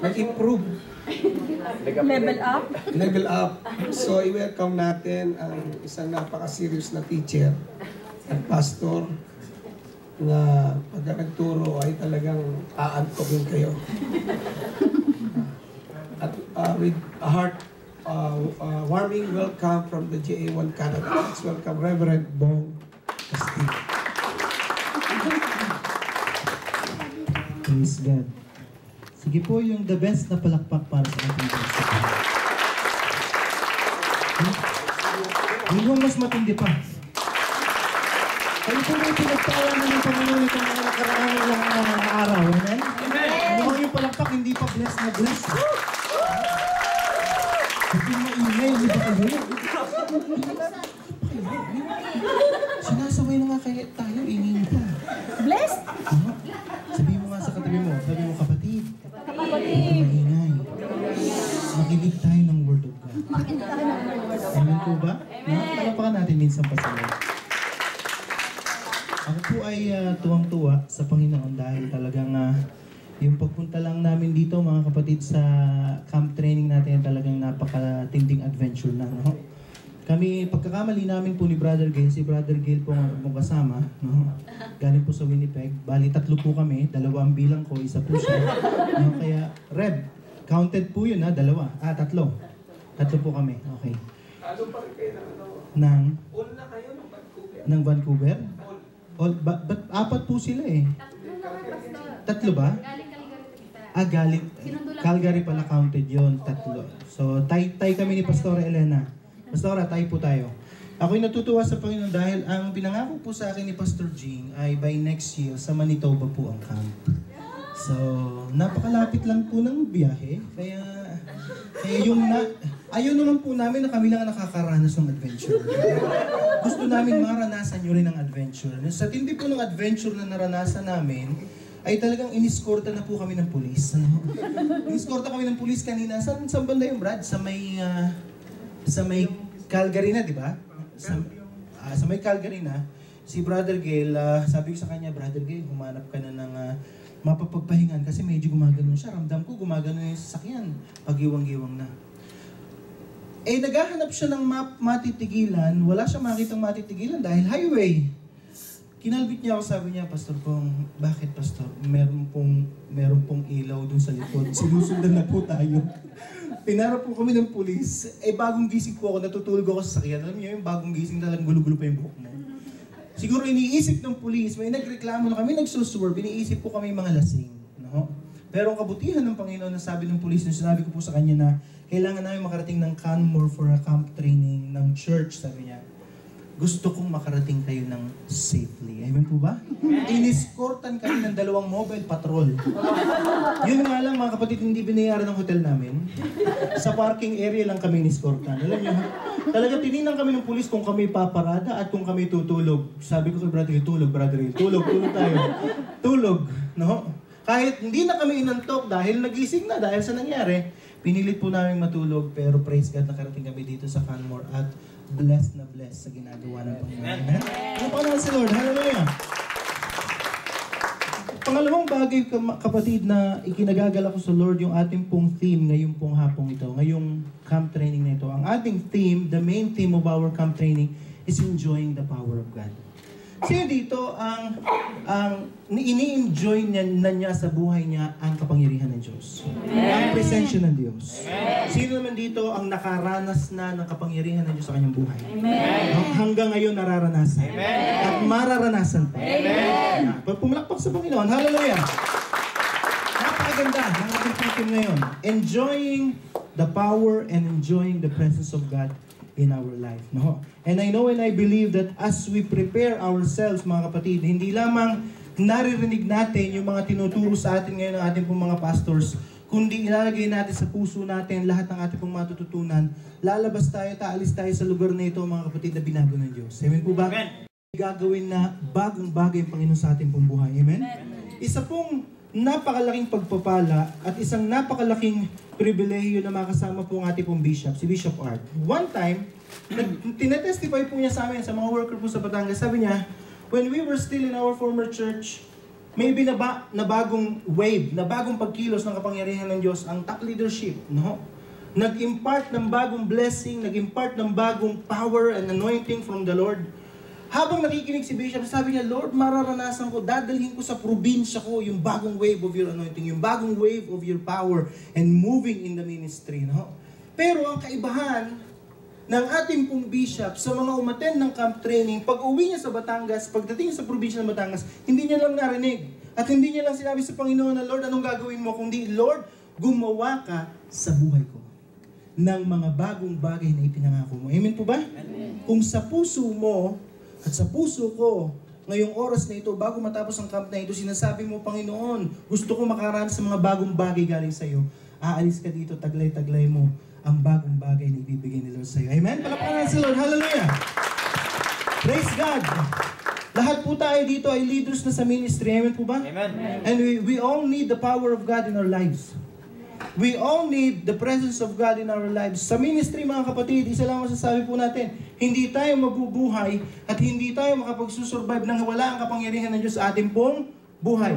nag-improve. Level up? Level up. So, i-welcome natin ang isang napaka-serious na teacher at pastor na pagka nagturo ay talagang aantokin kayo. At with a heart warming welcome from the JA1 Canada. Let's welcome Reverend Bong Castillo. Praise God. Sige po, yung the best na palakpak para sa ating pastor. Yung mas matindi pa. Kayo po may pinagpaalam ng Panginoon itong mga nakaraan ng mga araw. Amen? Amen! Yung palakpak hindi pa bless na bless. Hindi maingay, hindi ba kayo? Sinasaway na nga kayo tayo, ingin pa. Blessed? Sabihin mo nga sa katabi mo, sabi mo kapatid. Kapatid. Maingay. Makinig tayo ng Word of God. Amen po ba? Amen. Palapakan natin minsan pa sa Lord. Ako po ay tuwang-tuwa sa Panginoon dahil talagang yung pagpunta lang namin dito mga kapatid sa camp training natin talagang napakatinding adventure na. No? Kami, pagkakamali namin po ni Brother Gail, si Brother Gail po ang kasama, no? Galing po sa Winnipeg. Bali, 3 po kami, 2 ang bilang ko, 1 po siya. No? Kaya, Reb, counted po yun 3. 3 po kami, okay. Ano pa rin kayo Nang? all na kayo ng Vancouver? Ng Vancouver? All, ba't 4 po sila eh? 3 ba? Galing Calgary pala counted yon 3. So, tay kami ni Pastora Elena. Pastora, tay po tayo. Ako'y natutuwa sa Panginoon dahil ang pinangako po sa akin ni Pastor Jing ay by next year sa Manitoba po ang camp. So, napakalapit lang po ng biyahe. Kaya ayaw naman po namin na kami lang nakakaranas ng adventure. Gusto namin maranasan nyo rin ang adventure. Sa tindi po ng adventure na naranasan namin, ay talagang iniskorta na po kami ng pulis. Ano? Iniskorta kami ng pulis kanina. Saan banda yung Brad? Sa may Calgary na, di ba? Sa may Calgary na, si Brother Gail, sabi ko sa kanya, Brother Gail, humanap ka na ng mapapagpahingan kasi medyo gumaganon siya. Ramdam ko, gumaganon yung sasakyan. Pagiwang-giwang na. Eh, naghahanap siya ng matitigilan. Wala siya makitang matitigilan dahil highway. Kinalbit niya ako, sabi niya, Pastor Pong, bakit Pastor? Meron pong ilaw dun sa likod. Sinusundan na po tayo. Pinarap po kami ng pulis. Eh, bagong gising po ako, natutulog ako sa sakyan. Alam niyo yung bagong gising talagang gulo-gulo pa yung buhok mo. Siguro iniisip ng pulis, may nagreklamo na kami, nagsuswerve, iniisip po kami mga lasing. No? Pero ang kabutihan ng Panginoon na sabi ng pulis, sinabi ko po sa kanya na kailangan namin makarating ng Canmore for a camp training ng church, sabi niya. Gusto kong makarating kayo ng safely. Amen po ba? Iniskortan kami ng 2 mobile patrol. Yun nga lang mga kapatid, hindi binayaran ng hotel namin. Sa parking area lang kami iniskortan. Alam niyo, talaga tinignan kami ng pulis kung kami paparada at kung kami tutulog. Sabi ko kay Brother Hill, tulog tulog tayo. Tulog, no? Kahit hindi na kami inantok dahil nagising na dahil sa nangyari, pinilit po namin matulog pero praise God nakarating kami dito sa Canmore at blessed na blessed sa ginagawa ng Panginoon. Amen? Ano pa naman si Lord? Hallelujah! Pangalawang bagay kapatid na ikinagagalak ko sa Lord yung ating pong theme ngayong pong hapong ito, ngayong camp training na ito. Ang ating theme, the main theme of our camp training is enjoying the power of God. Sino dito ang ini-enjoy niya sa buhay niya ang kapangyarihan ng Diyos? Ang presensya ng Diyos. Sino naman dito ang nakaranas na ng kapangyarihan ng Diyos sa kanyang buhay? Hanggang ngayon nararanasan. At mararanasan pa. Pagpumulakpak sa Panginoon, hallelujah! Napakaganda ng ating title ngayon. Enjoying the power and enjoying the presence of God in our life. No? And I know and I believe that as we prepare ourselves, mga kapatid, hindi lamang naririnig natin yung mga tinuturo sa atin ngayon ng ating pong mga pastors, kundi ilalagay natin sa puso natin lahat ng ating pong matututunan, lalabas tayo, taalis tayo sa lugar na ito, mga kapatid, na binago ng Diyos. Amen po ba? Amen. Gagawin na bagong bagay ang Panginoon sa ating pong buhay. Amen? Amen. Isa pong napakalaking pagpapala at isang napakalaking pribilehiyo na makasama po ang ating pong bishop, si Bishop Art. One time, tinetestify po niya sa amin, sa mga worker po sa Batangas, sabi niya, when we were still in our former church, may binaba na bagong wave, na bagong pagkilos ng kapangyarihan ng Diyos, ang top leadership, no? Nag-impart ng bagong blessing, nag-impart ng bagong power and anointing from the Lord. Habang nakikinig si Bishop, sabi niya, Lord, mararanasan ko, dadalhin ko sa probinsya ko yung bagong wave of your anointing, yung bagong wave of your power and moving in the ministry, no? Pero ang kaibahan ng ating pong bishop sa mga umattend ng camp training, pag uwi niya sa Batangas, pagdating sa probinsya ng Batangas, hindi niya lang narinig. At hindi niya lang sinabi sa Panginoon na, Lord, anong gagawin mo? Kundi, Lord, gumawa ka sa buhay ko ng mga bagong bagay na ipinangako mo. Amen po ba? Amen. Kung sa puso mo at sa puso ko, ngayong oras na ito, bago matapos ang camp na ito, sinasabi mo, Panginoon, gusto ko makaranas sa mga bagong bagay galing sa iyo. Aalis ka dito, taglay-taglay mo ang bagong bagay na ibibigay ni Lord sa iyo. Amen? Palakpakan natin si Lord. Hallelujah! Praise God! Lahat po tayo dito ay leaders na sa ministry. Amen po ba? Amen. And we all need the power of God in our lives. We all need the presence of God in our lives. Sa ministry, mga kapatid, isa lang masasabi po natin, hindi tayo mabubuhay at hindi tayo makapagsusurvive nang wala ang kapangyarihan ng Diyos sa ating pong buhay.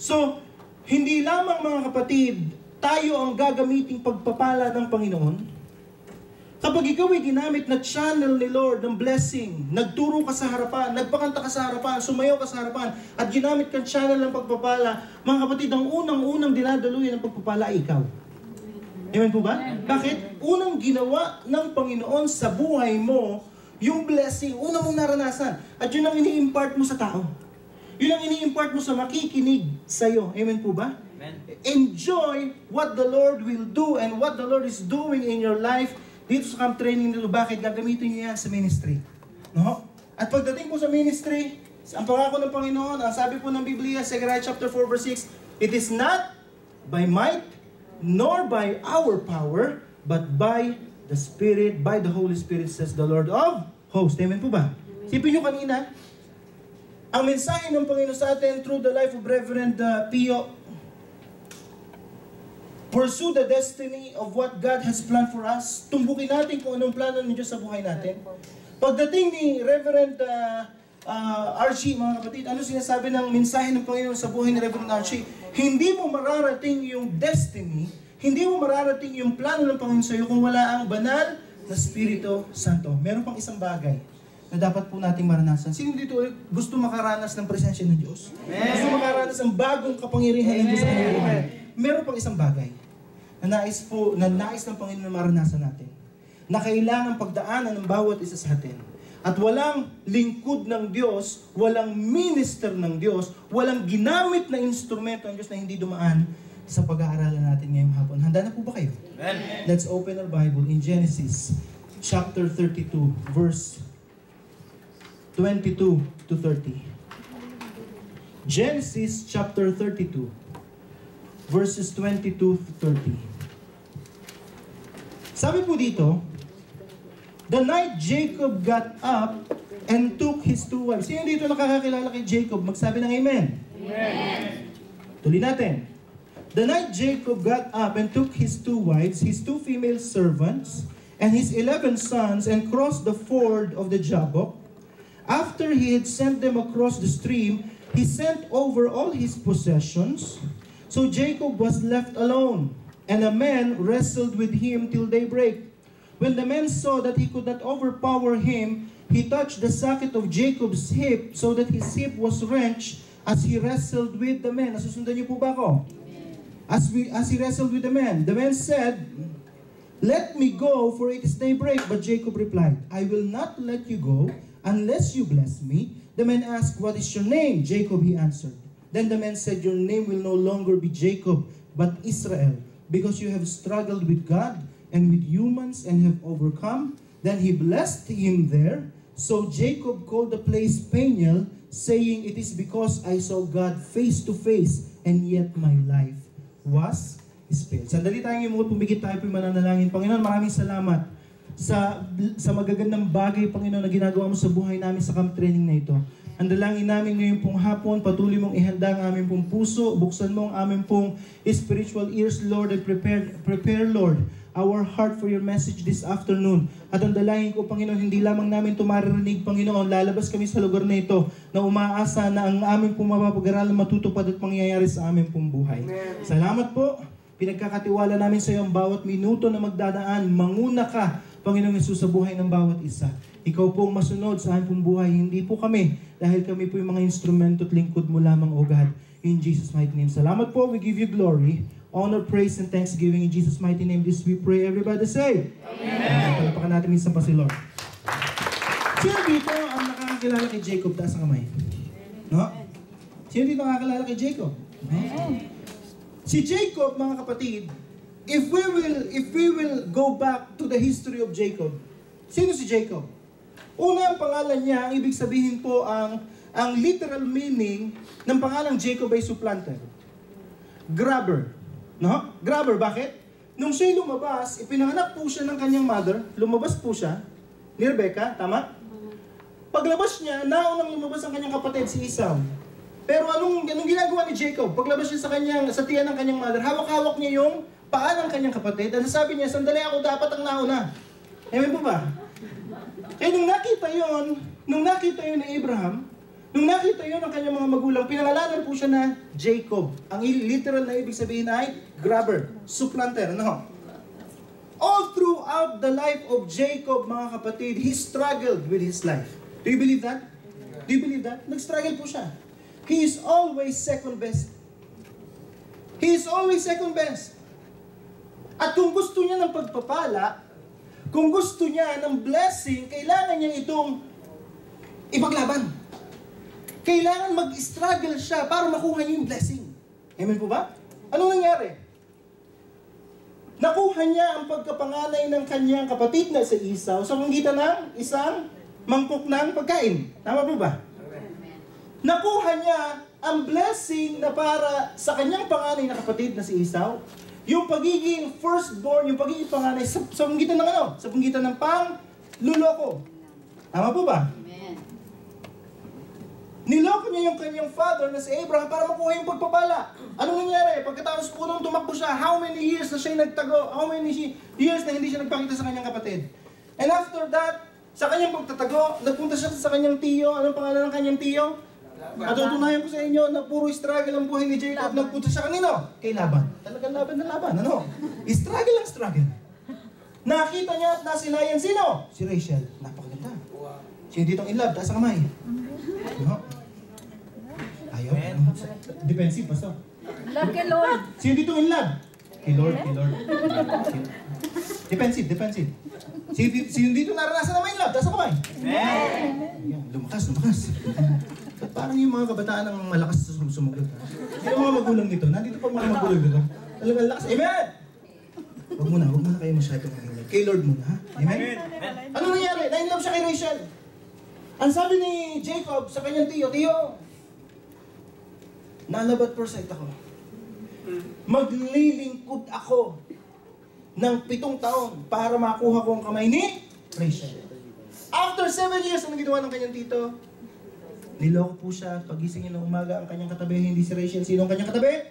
So, hindi lamang mga kapatid, tayo ang gagamiting pagpapala ng Panginoon. Kapag ikaw ay ginamit na channel ni Lord ng blessing, nagturo ka sa harapan, nagpakanta ka sa harapan, sumayaw ka sa harapan, at ginamit kang channel ng pagpapala, mga kapatid, ang unang-unang dinadaluyan ng pagpapala ay ikaw. Amen po ba? Bakit? Unang ginawa ng Panginoon sa buhay mo, yung blessing, unang mong naranasan. At yun ang ini-impart mo sa tao. Yun ang ini-impart mo sa makikinig sa'yo. Amen po ba? Amen. Enjoy what the Lord will do and what the Lord is doing in your life dito sa camp training nito. Bakit? Gagamitin niyo yan sa ministry. No? At pagdating po sa ministry, ang pangako ng Panginoon, ang sabi po ng Biblia, Zechariah chapter 4 verse 6, it is not by might, nor by our power, but by the Spirit, by the Holy Spirit, says the Lord of hosts. Amen po ba? Sipin nyo kanina, ang mensahe ng Panginoon sa atin through the life of Reverend Pio, pursue the destiny of what God has planned for us. Tumbukin natin kung anong plano ng Diyos sa buhay natin. Pagdating ni Reverend Archie, mga kapatid, ano sinasabi ng mensahe ng Panginoon sa buhay ni Reverend Archie? Hindi mo mararating yung destiny, hindi mo mararating yung plano ng Panginoon sa iyo kung wala ang banal na Espiritu Santo. Meron pang isang bagay na dapat po nating maranasan. Sino dito gusto makaranas ng presensya ng Diyos? Amen. Gusto makaranas ng bagong kapangyarihan ng Diyos sa kanyang buhay? Meron pang isang bagay na nais ng Panginoon na maranasan natin, na kailangan pagdaanan ng bawat isa sa atin. At walang lingkod ng Diyos, walang minister ng Diyos, walang ginamit na instrumento ng Diyos na hindi dumaan sa pag-aaralan natin ngayong hapon. Handa na po ba kayo? Amen. Let's open our Bible in Genesis chapter 32, verse 22 to 30. Genesis chapter 32, verses 22 to 30. Sabi po dito, the night Jacob got up and took his two wives. Sino dito nakakakilala kay Jacob? Magsabi ng amen. Amen. Tuloy natin. The night Jacob got up and took his two wives, his two female servants, and his 11 sons, and crossed the ford of the Jabbok. After he had sent them across the stream, he sent over all his possessions. So Jacob was left alone, and a man wrestled with him till daybreak. When the man saw that he could not overpower him, he touched the socket of Jacob's hip, so that his hip was wrenched as he wrestled with the man. Nasusundan niyo po ba ako? As he wrestled with the man said, "Let me go, for it is daybreak." But Jacob replied, "I will not let you go unless you bless me." The man asked, "What is your name?" "Jacob," he answered. Then the man said, "Your name will no longer be Jacob, but Israel, because you have struggled with God and with humans and have overcome." Then he blessed him there. So Jacob called the place Peniel, saying, "It is because I saw God face to face, and yet my life was spared." Sandali tayong yung mga pumigit tayo po yung mananalangin. Panginoon, maraming salamat sa magagandang bagay, Panginoon, na ginagawa mo sa buhay namin sa camp training na ito. Ang dalangin namin ngayon pong hapon, patuloy mong ihanda ang aming pong puso, buksan mo ang aming pong spiritual ears, Lord, and prepare, Lord, our heart for your message this afternoon. At ang dalangin ko, Panginoon, hindi lamang namin ito maririnig, Panginoon, lalabas kami sa lugar na ito na umaasa na ang aming pong mapapag-aralan matutupad at mangyayari sa aming pong buhay. Amen. Salamat po. Pinagkakatiwala namin sa iyo ang bawat minuto na magdadaan. Manguna ka, Panginoong Hesus, sa buhay ng bawat isa. Ikaw pong masunod sa aming pong buhay, hindi po kami, dahil kami po yung mga instrumento at lingkod mo lamang, O God. In Jesus' mighty name. Salamat po. We give you glory, honor, praise, and thanksgiving. In Jesus' mighty name, this we pray. Everybody say, Amen. Palapakan natin minsan pa si Lord. Sino dito ang nakakakilala kay Jacob? Taas ang kamay. No? Sino dito nakakakilala kay Jacob? No? Si Jacob, mga kapatid, if we will go back to the history of Jacob, sino si Jacob? Una, ang pangalan niya, ang ibig sabihin po, ang literal meaning ng pangalang Jacob ay supplanter. Grabber. No? Grabber, bakit? Nung siya'y lumabas, ipinanganak po siya ng kanyang mother, lumabas po siya, ni Rebecca, tama? Paglabas niya, naunang lumabas ang kanyang kapatid, si Esau. Pero anong ginagawa ni Jacob? Paglabas niya sa tiyan ng kanyang mother, hawak-hawak niya yung paa ng kanyang kapatid, at sabi niya, sandali ako dapat ang nauna. Amen po ba? Kaya nung nakita yon ni Abraham, nung nakita yon ng kanyang mga magulang, pinangalanan po siya na Jacob. Ang literal na ibig sabihin ay grabber, supplanter. Ano? All throughout the life of Jacob, mga kapatid, he struggled with his life. Do you believe that? Do you believe that? Nag-struggle po siya. He is always second best. He is always second best. At kung gusto niya ng pagpapala, kung gusto niya ng blessing, kailangan niya itong ipaglaban. Kailangan mag-struggle siya para makuha niya yung blessing. Amen po ba? Anong nangyari? Nakuha niya ang pagkapanganay ng kanyang kapatid na si Esau sa pamamagitan ng isang mangkok ng pagkain. Tama po ba? Nakuha niya ang blessing na para sa kanyang panganay na kapatid na si Esau, yung pagiging firstborn, yung pagiging panganay sa pamamagitan ng ano? Sa pamamagitan ng pangluloko. Tama po ba? Amen. Niloko niya yung kanyang father na si Abraham para makuha yung pagpapala. Anong nangyari? Pagkatapos po nung tumakbo siya, how many years na siya nagtago? How many years na hindi siya nagpakita sa kanyang kapatid? And after that, sa kanyang pagtatago, nagpunta siya sa kanyang tiyo. Anong pangalan ng kanyang tiyo? At tutunayan ko sa inyo na puro struggle ang buhay ni Jacob. Nagpunta siya kanino? Kay Laban. Talagang laban na laban. Ano? Struggle ang struggle. Nakita niya at nasinayan sino? Si Rachel. Napakaganda. Sino ditong in love? Taas ang kamay. No? Ayaw. Defensive, basta. Love kay Lord. Sino dito in love? Kay Lord, kay Lord. Defensive, defensive. Sino dito naranasan na may love? Taas ang kamay. Ayan, lumakas. Parang yung mga kabataan ang malakas sa sumugot. Yung mga magulang nito, nandito pa mga magulang nito. Talagang lakas. Amen! Huwag muna kayo masyadong magulang. Kay Lord muna, ha? Amen? Ano nangyari? Na-in-love siya kay Rachel. Ang sabi ni Jacob sa kanyang tiyo, nalabat per sight ako. Maglilingkod ako ng 7 taon para makuha ko ang kamay ni Rachel. After 7 years, ano ginawa ng kanyang tito? Niloko po siya. Pagising niya ng umaga, ang kanyang katabi, hindi si Rachel. Sino ang kanyang katabi?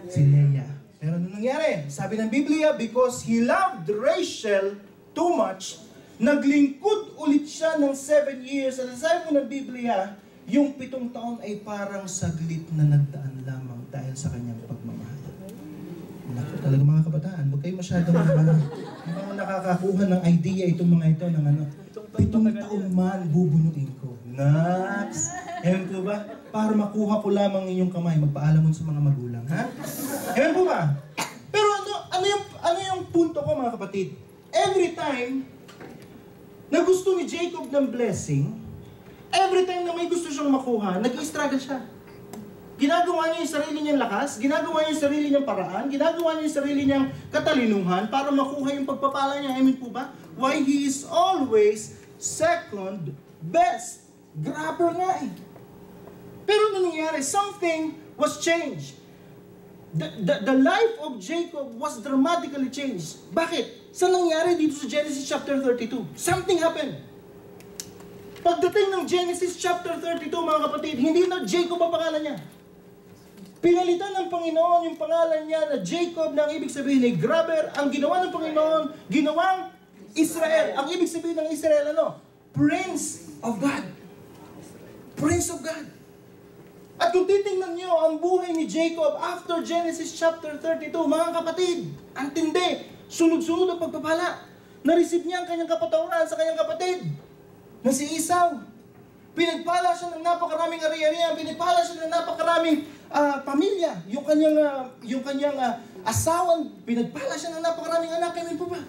Si Leah. Pero ano nangyari? Sabi ng Biblia, because he loved Rachel too much, naglingkod ulit siya ng 7 years. At sabi po ng Biblia, yung 7 taon ay parang saglit na nagdaan lamang dahil sa kanyang pagmamahal. Naku, talaga mga kabataan, huwag kayo masyadong mga nakakakuha ng idea itong mga ito ng ano. 7 taon man bubunuin ko. Naks! Ewan po ba? Para makuha ko lamang inyong kamay, magpaalam mo sa mga magulang, ha? Ewan po ba? Pero ano yung punto ko mga kapatid? Every time na gusto ni Jacob ng blessing, every time na may gusto siyang makuha, nag-i-struggle siya. Ginagawa niya yung sarili niyang lakas, ginagawa niya yung sarili niyang paraan, ginagawa niya yung sarili niyang katalinuhan para makuha yung pagpapala niya. Amen po ba? Why he is always second best. Grabber nga eh. Pero ano nangyari? Something was changed. The life of Jacob was dramatically changed. Bakit? Saan nangyari dito sa Genesis chapter 32? Something happened. Pagdating ng Genesis chapter 32, mga kapatid, hindi na Jacob ang pangalan niya. Pinalitan ng Panginoon yung pangalan niya na Jacob na ang ibig sabihin ay grabber. Ang ginawa ng Panginoon, ginawang Israel. Ang ibig sabihin ng Israel, ano? Prince of God. Prince of God. At kung titingnan niyo ang buhay ni Jacob after Genesis chapter 32, mga kapatid, ang tindi, sunod-sunod ang pagpapala. Na-receive niya ang kanyang kapatawaran sa kanyang kapatid na si Esau. Pinagpala siya ng napakaraming ari-arian, pinagpala siya ng napakaraming pamilya. Yung kanyang asawan, pinagpala siya ng napakaraming anak. Amen po ba?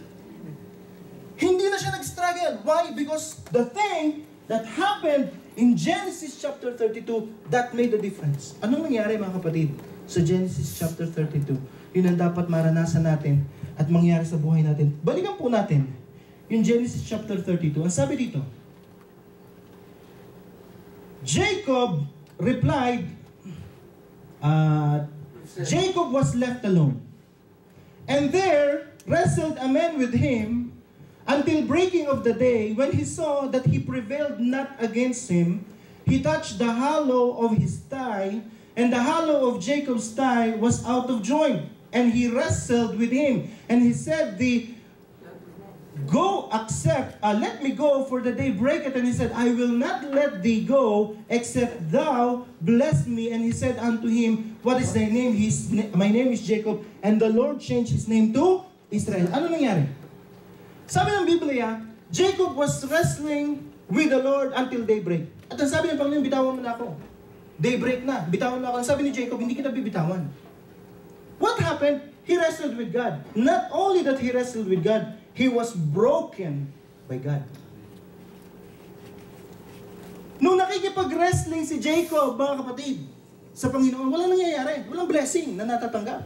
Hindi na siya nag-struggle. Why? Because the thing that happened in Genesis chapter 32, that made the difference. Anong nangyari, mga kapatid, sa Genesis chapter 32? Yun ang dapat maranasan natin at mangyari sa buhay natin. Balikan po natin yung Genesis chapter 32. Ang sabi dito, Jacob replied, Jacob was left alone, and there wrestled a man with him until breaking of the day. When he saw that he prevailed not against him, he touched the hollow of his thigh, and the hollow of Jacob's thigh was out of joint. And he wrestled with him, and he said, let me go, for the day breaketh. And he said, I will not let thee go, except thou bless me. And he said unto him, what is thy name? My name is Jacob. And the Lord changed his name to Israel. Ano nangyari? Sabi ng Biblia, Jacob was wrestling with the Lord until daybreak. At ang sabi ng Panginoon, bitawan mo na ako. Daybreak na, bitawan mo na ako. Ang sabi ni Jacob, hindi kita bibitawan. What happened? He wrestled with God. Not only that he wrestled with God, he was broken by God. Nung nakikipag-wrestling si Jacob, mga kapatid, sa Panginoon, walang nangyayari. Walang blessing na natatanggap.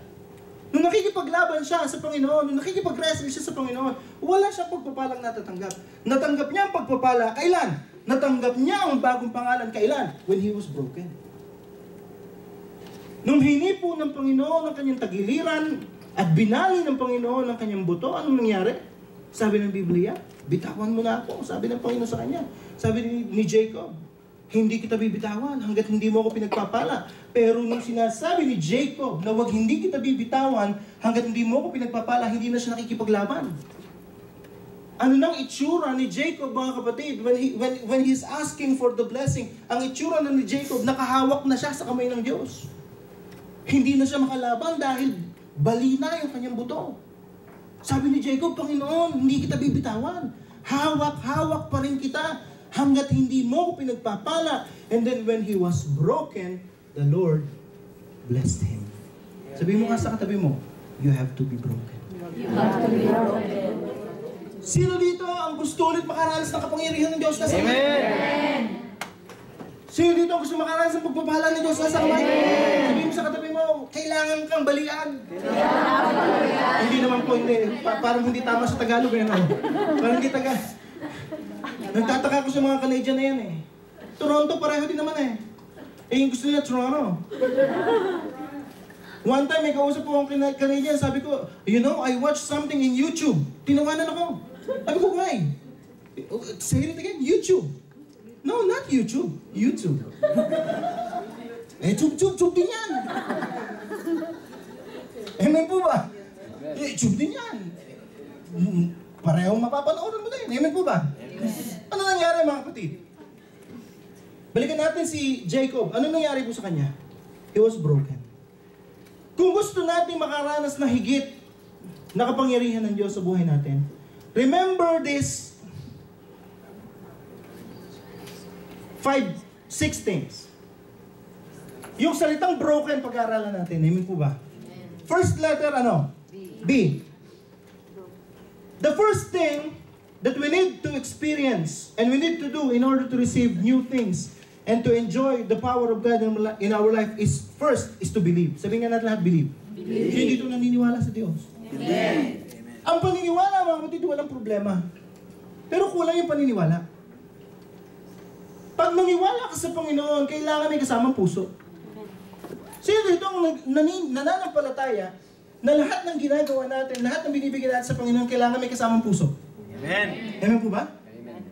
Nung nakikipaglaban siya sa Panginoon, nung nakikipag-wrestling siya sa Panginoon, wala siyang pagpapalang natatanggap. Natanggap niya ang pagpapala, kailan? Natanggap niya ang bagong pangalan, kailan? When he was broken. Nung hinipo ng Panginoon ang kanyang tagiliran at binali ng Panginoon ang kanyang buto, anong nangyari? Sabi ng Biblia, bitawan mo na ako. Sabi ng Panginoon sa kanya. Sabi ni Jacob, hindi kita bibitawan hanggat hindi mo ako pinagpapala. Pero nung sinasabi ni Jacob na wag hindi kita bibitawan hanggat hindi mo ako pinagpapala, hindi na siya nakikipaglaban. Ano nang itsura ni Jacob, mga kapatid, when he's asking for the blessing? Ang itsura na ni Jacob, nakahawak na siya sa kamay ng Diyos. Hindi na siya makalaban dahil bali na yung kanyang buto. Sabi ni Jacob, Panginoon, hindi kita bibitawan. Hawak-hawak pa rin kita hanggat hindi mo ko pinagpapala. And then when he was broken, the Lord blessed him. Sabihin mo nga sa katabi mo, you have to be broken. You have to be broken. Sino dito ang gusto ulit makaranas ng kapangyarihan ng Diyos? Amen! Sino dito ang gusto makaranas ng pagpapala ng Diyos? Sabihin mo sa katabi mo, kailangan kang balian. Hindi naman po, hindi. Parang hindi tama sa Tagalog. Parang hindi Tagalog. Nagtataka ko sa mga Canadian na yan eh. Toronto, pareho din naman eh. Yung gusto nila, Toronto. One time, may kausap po akong Canadian, sabi ko, I watched something in YouTube. Tinawanan ako. Sabi ko, why? Say it again, YouTube. No, not YouTube. YouTube. Tube din yan. Amen po ba? Tube din yan. Parehong mapapanoorin mo din. Amen po ba? Ano nangyari, mga kapatid? Balikan natin si Jacob. Ano nangyari po sa kanya? He was broken. Kung gusto natin makaranas na higit na kapangyarihan ng Diyos sa buhay natin, remember this 6 things. Yung salitang broken, pag-aaralan natin. Amen po ba? First letter, ano? B. The first thing that we need to experience and we need to do in order to receive new things and to enjoy the power of God in our life is to believe. Sabihin nga natin lahat, believe. Hindi dito naniniwala sa Diyos. Amen. Ang paniniwala, mga kapatid, walang problema. Pero kulang yung paniniwala. Pag naniwala ka sa Panginoon, kailangan may kasamang puso. Sino dito ang nananampalataya na lahat ng ginagawa natin, lahat ng binibigyan natin sa Panginoon, kailangan may kasamang puso? Amen. Amen po ba? Amen.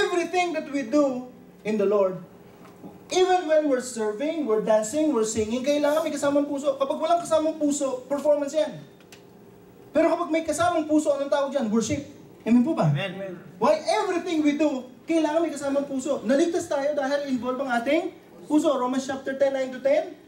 everything that we do in the Lord, even when we're serving, we're dancing, we're singing, kailangan may kasamang puso. Kapag walang kasamang puso, performance yan. Pero kapag may kasamang puso, anong tawag dyan? Worship. Amen po ba? Amen. Why everything we do, kailangan may kasamang puso. Naligtas tayo dahil involved ang ating puso. Romans chapter 10, 9 to 10.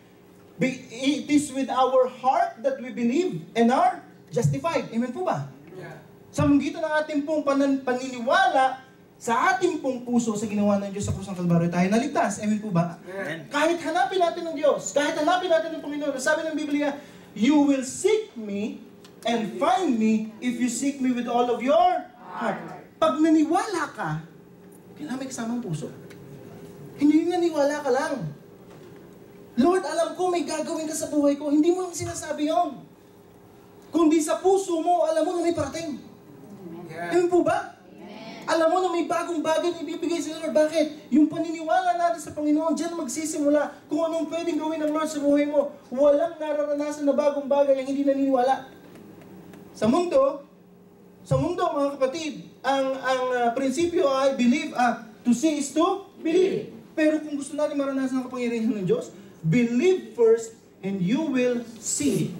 It is with our heart that we believe and are justified. Amen po ba? Yeah. Sa magitan ng ating pong paniniwala sa ating pong puso sa ginawa ng Diyos sa krus ng Kalbaryo, tayo naligtas. Amen po ba? Amen. Kahit hanapin natin ng Diyos, kahit hanapin natin ng Panginoon, sabi ng Biblia, you will seek me and find me if you seek me with all of your heart. Pag naniwala ka, kailangan may kasamang puso. Hindi yung naniwala ka lang. Lord, alam ko may gagawin ka sa buhay ko. Hindi mo lang sinasabi yun. Kundi sa puso mo, alam mo na may parating. Amen po ba? Alam mo na may bagong bagay na ibibigay sa Lord. Bakit? Yung paniniwala natin sa Panginoon, dyan magsisimula kung anong pwedeng gawin ng Lord sa buhay mo. Walang nararanasan na bagong bagay ang hindi naniniwala. Sa mundo mga kapatid, ang prinsipyo ay believe, to see is to believe. Pero kung gusto natin maranasan ang kapangyarihan ng Diyos, believe first and you will see.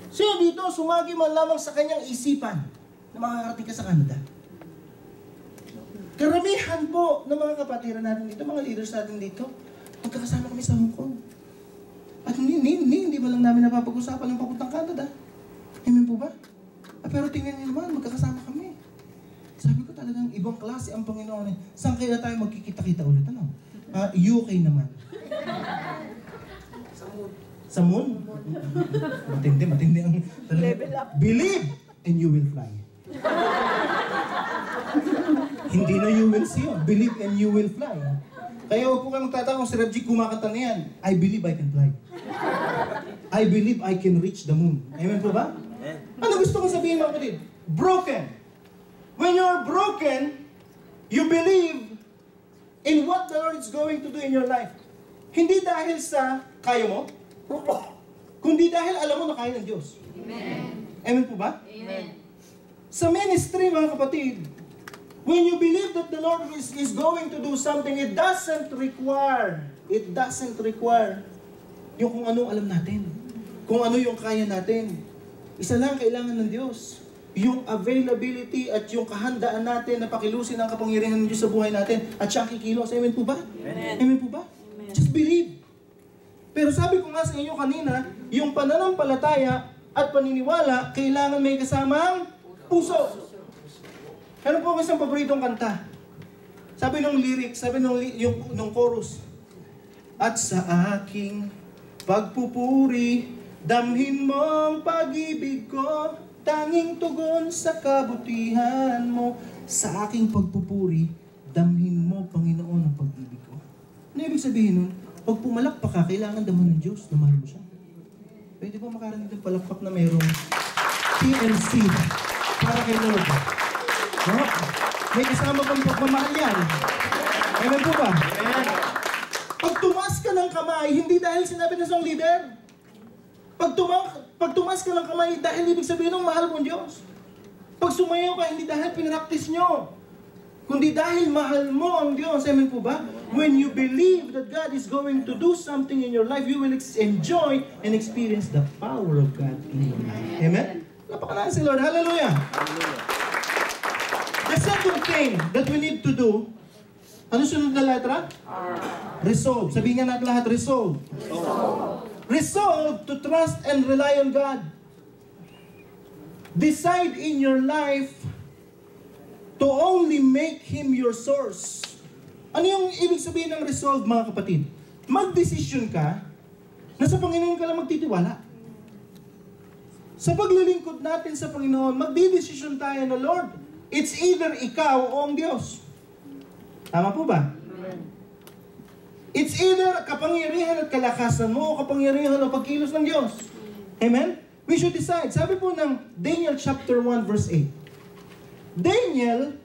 Sino dito sumagi man lamang sa kanyang isipan na makakarating ka sa Canada? Karamihan po ng mga kapatiran natin dito, mga leaders natin dito, magkakasama kami sa Hong Kong. At hindi ba lang namin napapag-usapan ng papuntang Canada? Amen po ba? Pero tingnan niyo naman, magkakasama kami. Sabi ko talagang ibang klase ang Panginoon. Saan kaya tayo magkikita-kita ulit? Ano? UK naman. Sa moon? Matindi ang talaga. Believe and you will fly. Hindi na you will see, believe and you will fly. Kaya huwag po kayo magtatanong si Rev G kumakanta na yan. I believe I can fly. I believe I can reach the moon. Amen po ba? Ano gusto kong sabihin mga kapatid? Broken. When you're broken, you believe in what the Lord is going to do in your life. Hindi dahil sa kaya mo, kundi dahil alam mo na kaya ng Diyos. Amen. Amen po ba? Amen. Sa ministry mga kapatid, when you believe that the Lord is going to do something, it doesn't require yung kung ano alam natin, kung ano yung kaya natin. Isa lang kailangan ng Diyos, yung availability at yung kahandaan natin na pakilusin ang kapangyarihan ng Diyos sa buhay natin at siya kikilos. Amen po ba? Amen. Amen po ba? Just believe. Pero sabi ko nga sa inyo kanina, yung pananampalataya at paniniwala, kailangan may kasamang puso. Meron po isang paboritong kanta. Sabi nung lyrics, sabi nung chorus, at sa aking pagpupuri, damhin mo ang pag-ibig ko, tanging tugon sa kabutihan mo. Sa aking pagpupuri, damhin mo, Panginoon, ang pag-ibig ko. Ano ibig sabihin nun? Pag pumalakpak ka, kailangan daman ng Diyos na mahal mo siya. Pwede ba makarinig ng palakpak na mayroong TLC para kay Lord? No? May kasama pang pagmamahal yan. Amen po ba? Pag tumas ka ng kamay, hindi dahil sinabi ng isang leader. Pag tumas ka ng kamay, dahil ibig sabihin ng mahal mo Diyos. Pag sumayaw ka, hindi dahil pinractice nyo, kundi dahil mahal mo ang Diyos. Amen po ba? When you believe that God is going to do something in your life, you will enjoy and experience the power of God in your life. Amen? Napakalain si Lord. Hallelujah! The second thing that we need to do, ano sunod na letra? Resolve. Sabihin nga natin lahat, resolve. Resolve to trust and rely on God. Decide in your life to only make Him your source. Ano yung ibig sabihin ng resolve, mga kapatid? Mag-desisyon ka na sa Panginoon ka lang magtitiwala. Sa paglilingkod natin sa Panginoon, magdidesisyon tayo na, Lord, it's either ikaw o ang Diyos. Tama po ba? It's either kapangyarihan at kalakasan mo o kapangyarihan o pagkilos ng Diyos. Amen? We should decide. Sabi po ng Daniel chapter 1 verse 8. Daniel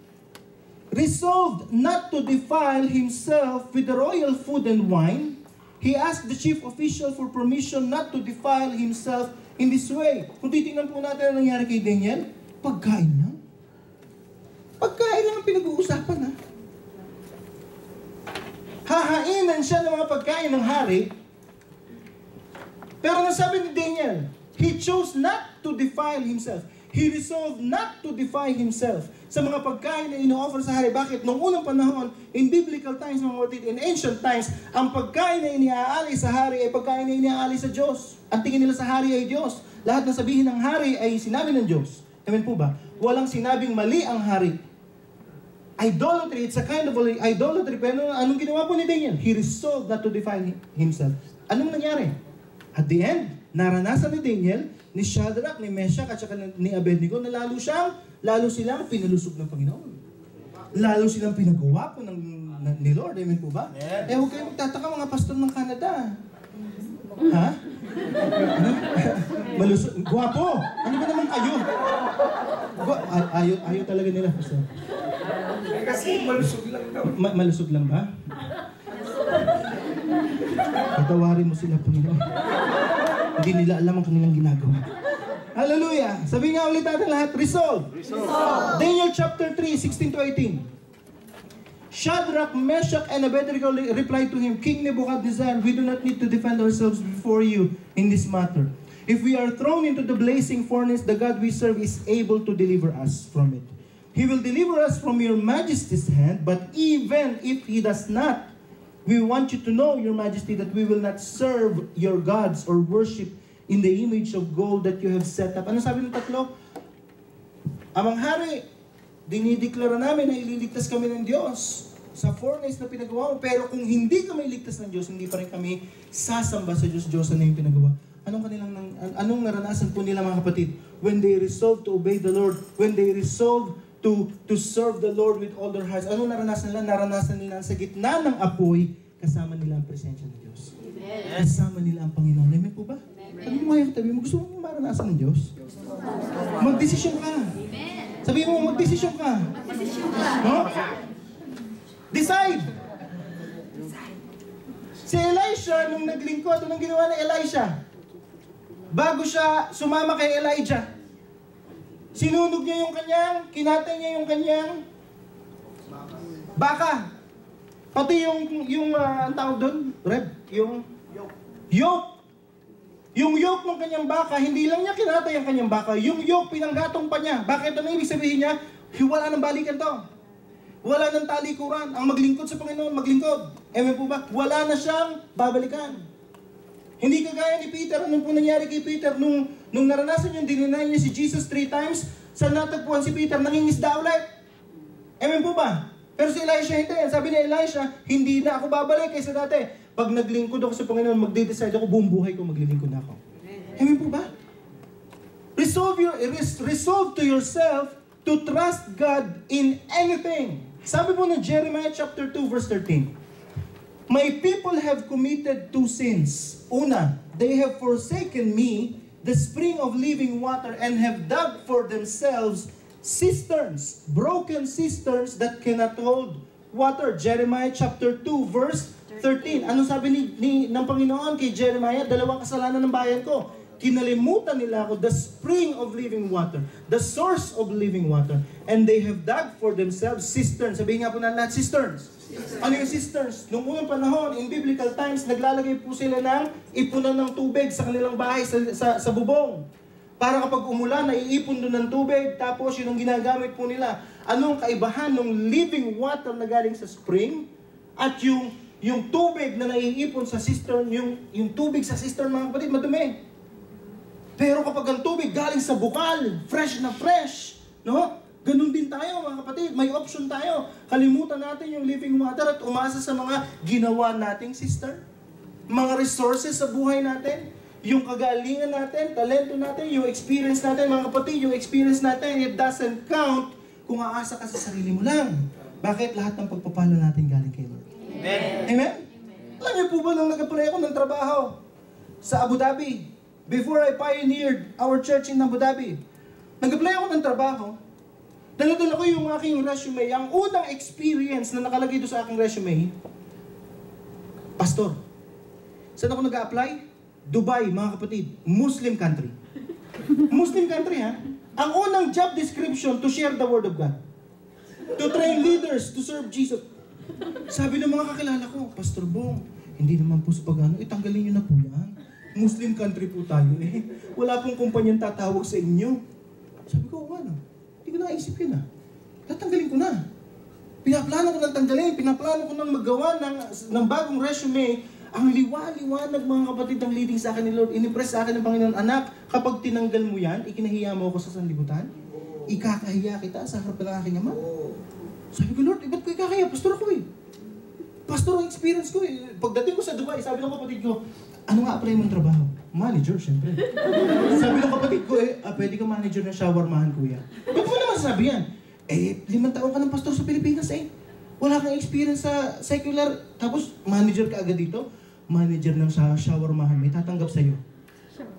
resolved not to defile himself with the royal food and wine. He asked the chief official for permission not to defile himself in this way. Kung titingnan po natin ang nangyari kay Daniel, pagkain lang. Pagkain lang ang pinag-uusapan, ha? Hahainan siya ng mga pagkain ng hari. Pero nasabi ni Daniel, he chose not to defile himself. He resolved not to defile himself sa mga pagkain na ino-offer sa hari. Bakit? Noong unang panahon, in biblical times, mga kapatid, in ancient times, ang pagkain na iniaalay sa hari ay pagkain na iniaalay sa Diyos. Ang tingin nila sa hari ay Diyos. Lahat ng sabihin ng hari ay sinabi ng Diyos. Amen po ba? Walang sinabing mali ang hari. Idolatry, it's a kind of idolatry. Pero anong ginawa po ni Daniel? He resolved not to defile himself. Anong nangyari? At the end, naranasan ni Daniel, ni Shadrach, ni Meshach, at saka ni Abednego, na lalo silang pinalusog ng Panginoon. Lalo silang pinagawa po ni Lord. Amen po ba? Eh, huwag kayong magtataka mga pastor ng Canada. Ha? Malusog. Guwapo! Ano ba naman kayo? Ayaw talaga nila, pastor. Kasi malusog lang daw. Malusog lang ba? Patawarin mo sila, Panginoon. Hindi nila alam ang kanilang ginagawa. Hallelujah! Sabi nga ulit natin lahat, resolve. Daniel chapter 3, 16 to 18. Shadrach, Meshach, and Abednego replied to him, King Nebuchadnezzar, we do not need to defend ourselves before you in this matter. If we are thrown into the blazing furnace, the God we serve is able to deliver us from it. He will deliver us from your majesty's hand, but even if he does not, we want you to know, your majesty, that we will not serve your gods or worship in the image of gold that you have set up. Ano sabi ng tatlo? Amang hari, dinideklara namin na ililigtas kami ng Diyos sa furnace na pinagawa mo. Pero kung hindi kami iligtas ng Diyos, hindi pa rin kami sasamba sa Diyos. Diyos na yung pinagawa. Anong naranasan po nila mga kapatid? When they resolved to obey the Lord, when they resolved to serve the Lord with all their hearts. Anong naranasan nila? Naranasan nila sa gitna ng apoy, kasama nila ang presensya ng Diyos. Amen. Kasama nila ang Panginoon. Amen po ba? Sabi mo ngayon, tabi mo, gusto mo maranasan ng Diyos? Magdesisyon ka. Sabi mo, magdesisyon ka. No? Decide. Si Elisha, nung naglingkod, anong ginawa ni Elisha? Bago siya sumama kay Elijah, sinunog niya yung kinatay niya yung kanyang baka. Pati yung ang tawag doon, Reb, yung yoke. Yung yoke ng kanyang baka, hindi lang niya kinatay ang kanyang baka, yung yoke pinanggatong pa niya. Bakit? Ano ibig sabihin niya? Wala nang balikan to. Wala nang talikuran. Ang maglingkod sa Panginoon, maglingkod. Amen po ba? Wala na siyang babalikan. Hindi kagaya ni Peter. Anong po nangyari kay Peter? Nung naranasan yung dininay niya si Jesus 3 times, sa natagpuan si Peter, nangingisda ulit. Amen po ba? Pero si Elisha hindi. Sabi ni Elisha, hindi na ako babalik kaysa dati. Pag naglingkod ako sa Panginoon, magde-decide ako, buong buhay ko maglilingkod ako. Amen po ba? Resolve to yourself to trust God in anything. Sabi po ng Jeremiah chapter 2 verse 13. My people have committed 2 sins. Una, they have forsaken me, the spring of living water, and have dug for themselves cisterns, broken cisterns that cannot hold water. Jeremiah chapter 2 verse 13. Ano sabi ng Panginoon kay Jeremiah? 2 kasalanan ng bayan ko. Kinalimutan nila ako, the spring of living water, the source of living water, and they have dug for themselves cisterns. Sabihin nga po na lahat, cisterns. Ano yung cisterns? Noong unang panahon, in biblical times, naglalagay po sila ng ipunan ng tubig sa kanilang bahay, sa bubong. Para kapag umulan, naiipon doon ng tubig, tapos yun ang ginagamit po nila. Anong kaibahan ng living water na galing sa spring at yung tubig na naiipon sa cistern, yung tubig sa cistern, mga kapatid, madumi. Pero kapag ang tubig galing sa bukal, fresh na fresh, no? Ganun din tayo, mga kapatid. May option tayo. Kalimutan natin yung living water at umasa sa mga ginawa nating cistern. Mga resources sa buhay natin. Yung kagalingan natin, talento natin, yung experience natin, mga kapatid, yung experience natin, it doesn't count kung aasa ka sa sarili mo lang. Bakit? Lahat ng pagpapala natin galing kay Lord. Amen? Amen? Alam niyo po ba nung nag-apply ako ng trabaho sa Abu Dhabi, before I pioneered our church in Abu Dhabi, nag-apply ako ng trabaho, dala-dala ko yung aking resume. Ang unang experience na nakalagay doon sa aking resume, pastor. Saan ako nag-apply? Dubai, mga kapatid. Muslim country. Muslim country, ha? Ang unang job description, to share the word of God. To train leaders to serve Jesus. Sabi ng mga kakilala ko, Pastor Bong, hindi naman po sa pag-ano, tanggalin nyo na po yan. Muslim country po tayo eh. Wala pong kumpanyang tatawag sa inyo. Sabi ko, ano? Hindi ko naisip yun ah. Tatanggalin ko na. Pinaplano ko ng tanggalin, pinaplano ko ng magawa ng bagong resume. Ang liwanag mga kapatid ng leading sa akin ni Lord. Inimpress sa akin ng Panginoon, anak, kapag tinanggal mo yan, ikinahiya mo ako sa sanlibutan, ikakahiya kita sa harap ng aking ama. Sabi ko, Lord, ba't ko ikakahiya? Pastor ako eh. Pastor ang experience ko eh. Pagdating ko sa Dubai, sabi ng kapatid ko, ano nga apply mong trabaho? Manager, syempre. Sabi ng kapatid ko pwede ka manager ng shawarmahan, kuya. Ba't mo naman sabi yan? 5 taon ka ng pastor sa Pilipinas eh. Wala kang experience sa secular, tapos manager ka agad dito? Manager ng shawarmahan, may tatanggap sa'yo.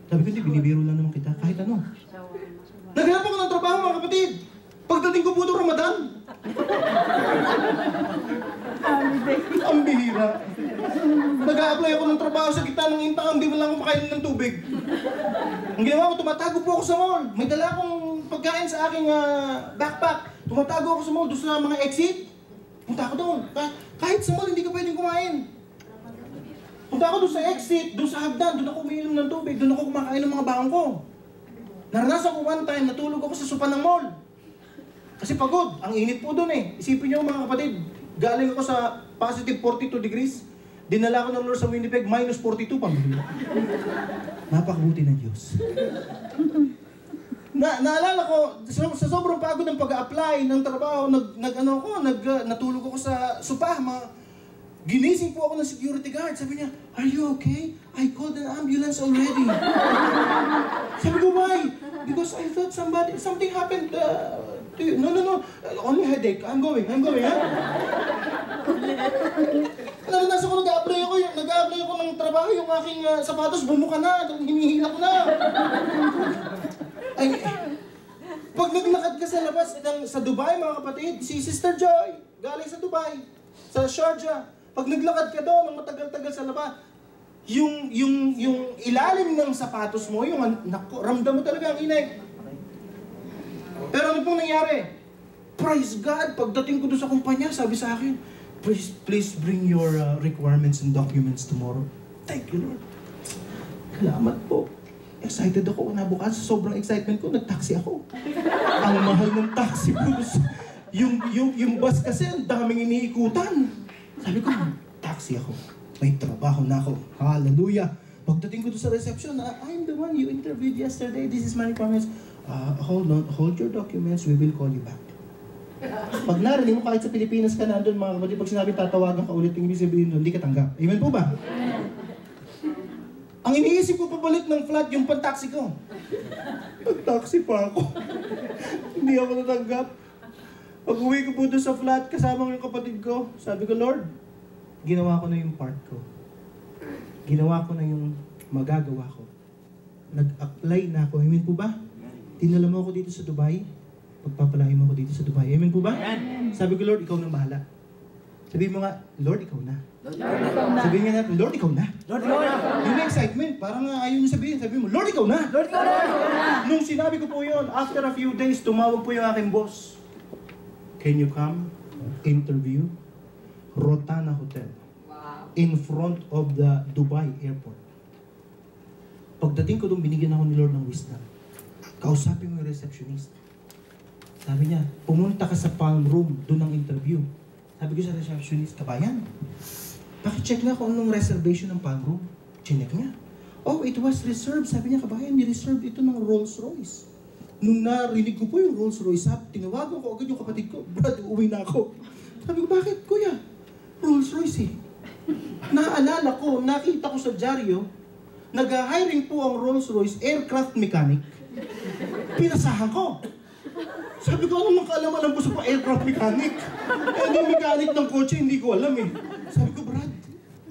Sabi ko, hindi, binibiro lang naman kita, kahit ano. Naghanap ako ng trabaho, mga kapatid. Pagdating ko po ito, Ramadan. Ang bihira. Nag-a-apply ako ng trabaho sa gitna ng intang, hindi mo lang ako makainin ng tubig. Ang ginawa ko, tumatago po ako sa mall. May dala akong pagkain sa aking backpack. Tumatago ako sa mall, doon sa mga exit. Punta ako doon. Kahit sa mall, hindi ka pwedeng kumain. Punta ako doon sa exit, doon sa hagdan, doon ako umiinom ng tubig, doon ako kumakain ng mga baon ko. Naranasan ko one time, natulog ako sa sopa ng mall. Kasi pagod, ang init po doon eh. Isipin niyo mga kapatid, galing ako sa positive 42 degrees, dinala ko ng Lord sa Winnipeg, minus 42 pang bihira. Napakabuti ng Diyos. Naalala ko, sa sobrang pagod ng pag-a-apply ng trabaho, natulog ako sa sopa. Ginising po ako ng security guard. Sabi niya, are you okay? I called an ambulance already. Sabi ko, why? Because I thought something happened to you. No. Only headache. I'm going, ha? Naranasan ko, nag-a-apply ako ng trabaho, yung aking sapatos, bumuka na, hinihila ko na. Pag naglakad ka sa labas sa Dubai, mga kapatid, si Sister Joy, galing sa Dubai, sa Sharjah. Pag naglakad ka doon, ng matagal-tagal sa labas, yung ilalim ng sapatos mo, ramdam mo talaga ang inay. Pero ano pong nangyari? Praise God! Pagdating ko doon sa kumpanya, sabi sa akin, please bring your requirements and documents tomorrow. Thank you, Lord. Salamat po. Excited ako na bukas. Sobrang excitement ko, nag-taxi ako. Ang mahal ng taxi po. Yung bus kasi, ang daming iniikutan. Sabi ko, taxi ako. May trabaho na ako. Hallelujah. Pagdating ko doon sa reception, I'm the one you interviewed yesterday. This is my requirements. Hold your documents. We will call you back. Pag narinig mo, kahit sa Pilipinas ka nandun, mga kapatid, pag sinabi tatawagan ka ulit, yung ibig sabihin doon, hindi ka tanggap. Amen po ba? Ang iniisip ko pabalik ng flat yung pan-taxi ko. Nag-taxi pa ako. Hindi ako natanggap. Pag uwi ko po doon sa flat, kasama ko yung kapatid ko, sabi ko, Lord, ginawa ko na yung part ko. Ginawa ko na yung magagawa ko. Nag-apply na ako. Amen po ba? Tinala mo ako dito sa Dubai. Pagpapalain mo ako dito sa Dubai. Amen po ba? Sabi ko, Lord, ikaw na bahala. Sabihin mo nga, Lord, ikaw na. Sabihin nga natin, Lord, ikaw na. Lord, ikaw na. Yung excitement, parang ayaw nyo sabihin. Sabihin mo, Lord, ikaw na. Lord, ikaw na. Nung sinabi ko po yun, after a few days, tumawag po yung aking boss. Can you come? Interview. Rotana Hotel. In front of the Dubai airport. Pagdating ko doon, binigyan ako ni Lord ng wisdom. Kausapin mo yung receptionist. Sabi niya, pumunta ka sa palm room, doon ang interview. Sabi ko sa receptionist, kabayan, pakicheck nga kung anong reservation ng palm room. Chinek niya. Oh, it was reserved. Sabi niya, kabayan, ni-reserve ito ng Rolls Royce. Nung narinig ko po yung Rolls Royce, tinawagan ko agad yung kapatid ko, Brad, uwi na ako. Sabi ko, bakit, kuya? Rolls Royce eh. Naalala ko, nakita ko sa dyaryo, nag-hiring po ang Rolls Royce aircraft mechanic. Pinasahan ko. Sabi ko, anong makaalaman po sa aircraft mechanic? Hindi mechanic ng kotse, hindi ko alam eh. Sabi ko, Brad,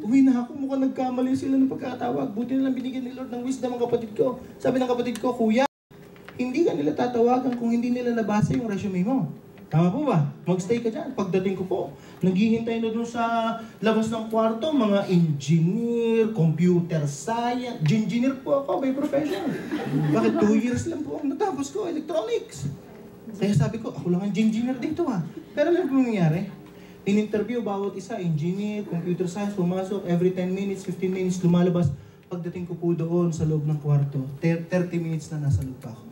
uwi na ako, mukhang nagkamali sila ng pagkatawag. Buti na lang binigyan ni Lord ng wisdom ang kapatid ko. Sabi ng kapatid ko, kuya, hindi ka nila tatawagan kung hindi nila nabasa yung resume mo. Tama po ba? Magstay ka dyan. Pagdating ko po, naghihintay na doon sa labas ng kwarto, mga engineer, computer science. Engineer po ako by profession. Bakit 2 years lang po ang natapos ko, electronics. Kaya sabi ko, ako lang ang engineer dito Pero alam ko nangyari? In-interview bawat isa, engineer, computer science, pumasok, every 10 minutes, 15 minutes, lumalabas. Pagdating ko po doon sa loob ng kwarto, 30 minutes na nasa loob pa ako.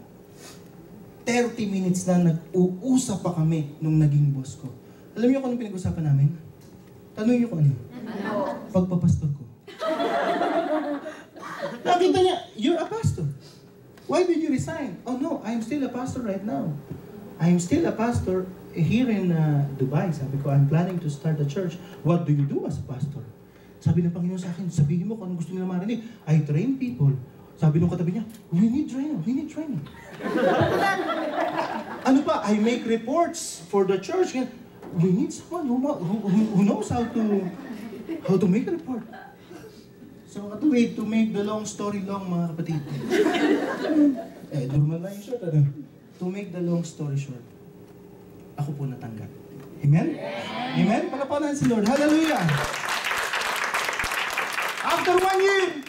30 minutes na nag-uusap pa kami nung naging boss ko. Alam niyo kung anong pinag-usapan namin? Tanong niyo kung ano? Pagpapastor ko. Nakita niya, you're a pastor. Why did you resign? Oh no, I'm still a pastor right now. I'm still a pastor here in Dubai. Sabi ko, I'm planning to start a church. What do you do as a pastor? Sabi ng Panginoon sa akin, sabihin mo kung anong gusto nila marinig. I train people. Sabi nung katabi niya, we need training. Ano pa? I make reports for the church. We need someone who knows how to make a report. So, to make the long story long, mga kapatid. Normal na yung short, To make the long story short, ako po natanggap. Amen? Amen? Palapanan si Lord. Hallelujah! After 1 year.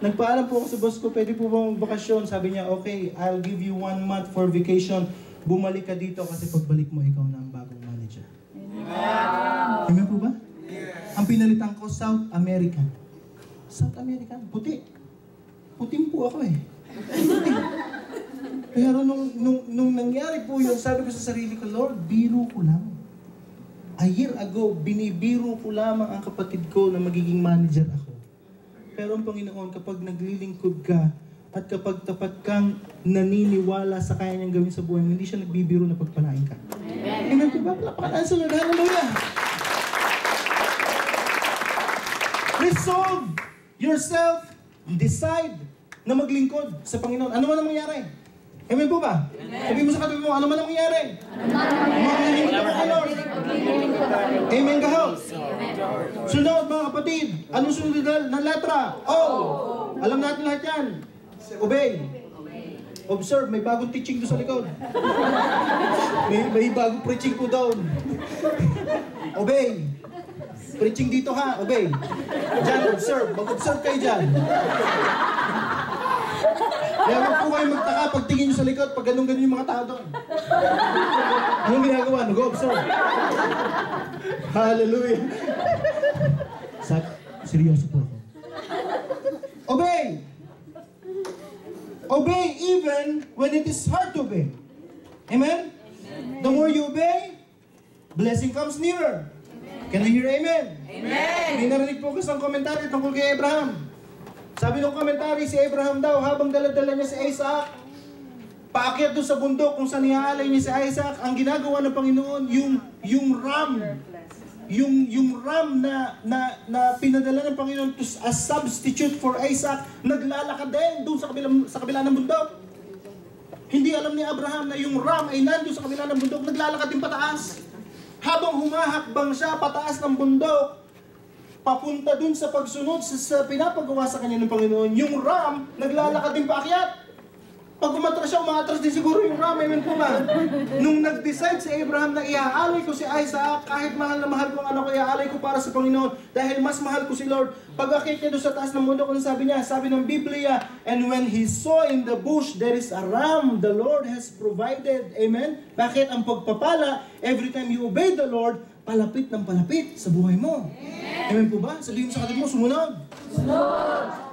Nagpaalam po ako sa boss ko, pwede po bang bakasyon? Sabi niya, okay, I'll give you 1 month for vacation. Bumalik ka dito kasi pagbalik mo, ikaw na ang bagong manager. Amen po ba? Ang pinalitan ko, South American. South American, puti. Puting po ako Puti. Pero nung nangyari po yun, sabi ko sa sarili ko, Lord, biro ko lang. A year ago, binibiro ko lamang ang kapatid ko na magiging manager ako. Pero ang Panginoon, kapag naglilingkod ka, at kapag tapat kang naniniwala sa kaya niyang gawin sa buhay mo, hindi siya nagbibiro na pagpalain ka. Amen po ba? Palapakan sa Lord. Hallelujah! Resolve yourself, decide na maglingkod sa Panginoon. Ano man ang mangyari? Amen po ba? Sabi mo sa katabi mo, ano man ang mangyari? Maglilingkod ako kay Lord. Amen kahal. Sunod mga kapatid, anong sunod na letra? O. Alam natin lahat yan. Obey. Observe, may bagong teaching doon sa likod. May bagong preaching po doon. Obey. Preaching dito obey. Diyan, observe. Mag-observe kayo dyan. Kaya huwag po kayo magtaka pag tingin nyo sa likod, pag ganun-ganun yung mga tao doon. Anong ginagawa? Nag-observe. Hallelujah. Seryoso po ako. Obey! Obey even when it is hard to obey. Amen? The more you obey, blessing comes nearer. Can I hear amen? Amen! May narinig po ko isang komentaryo tungkol kay Abraham. Sabi ng komentary, si Abraham daw, habang dala-dala niya si Isaac, paakyat doon sa bundok kung saan iaalay niya si Isaac, ang ginagawa ng Panginoon, yung ram na pinadala ng Panginoon as substitute for Isaac, naglalakad din doon sa kabila ng bundok. Hindi alam ni Abraham na yung ram ay nandun sa kabila ng bundok, naglalakad din pataas. Habang humahakbang siya pataas ng bundok, papunta dun sa pagsunod sa pinapagawa sa kanya ng Panginoon, yung ram, naglalakad din paakyat. Pag umatras siya, umatras din siguro yung ram, amen po ba? Nung nag-decide si Abraham na iaalay ko si Isaac, kahit mahal na mahal ko ang anak ko, iaalay ko para sa Panginoon, dahil mas mahal ko si Lord. Pag-akit niya doon sa taas ng mundo, kung sabi niya, sabi ng Biblia, and when he saw in the bush, there is a ram the Lord has provided. Amen? Bakit ang pagpapala, every time you obey the Lord, palapit ng palapit sa buhay mo. Amen po ba? Sabihin mo sa katabi mo, sumunod. Sumunod!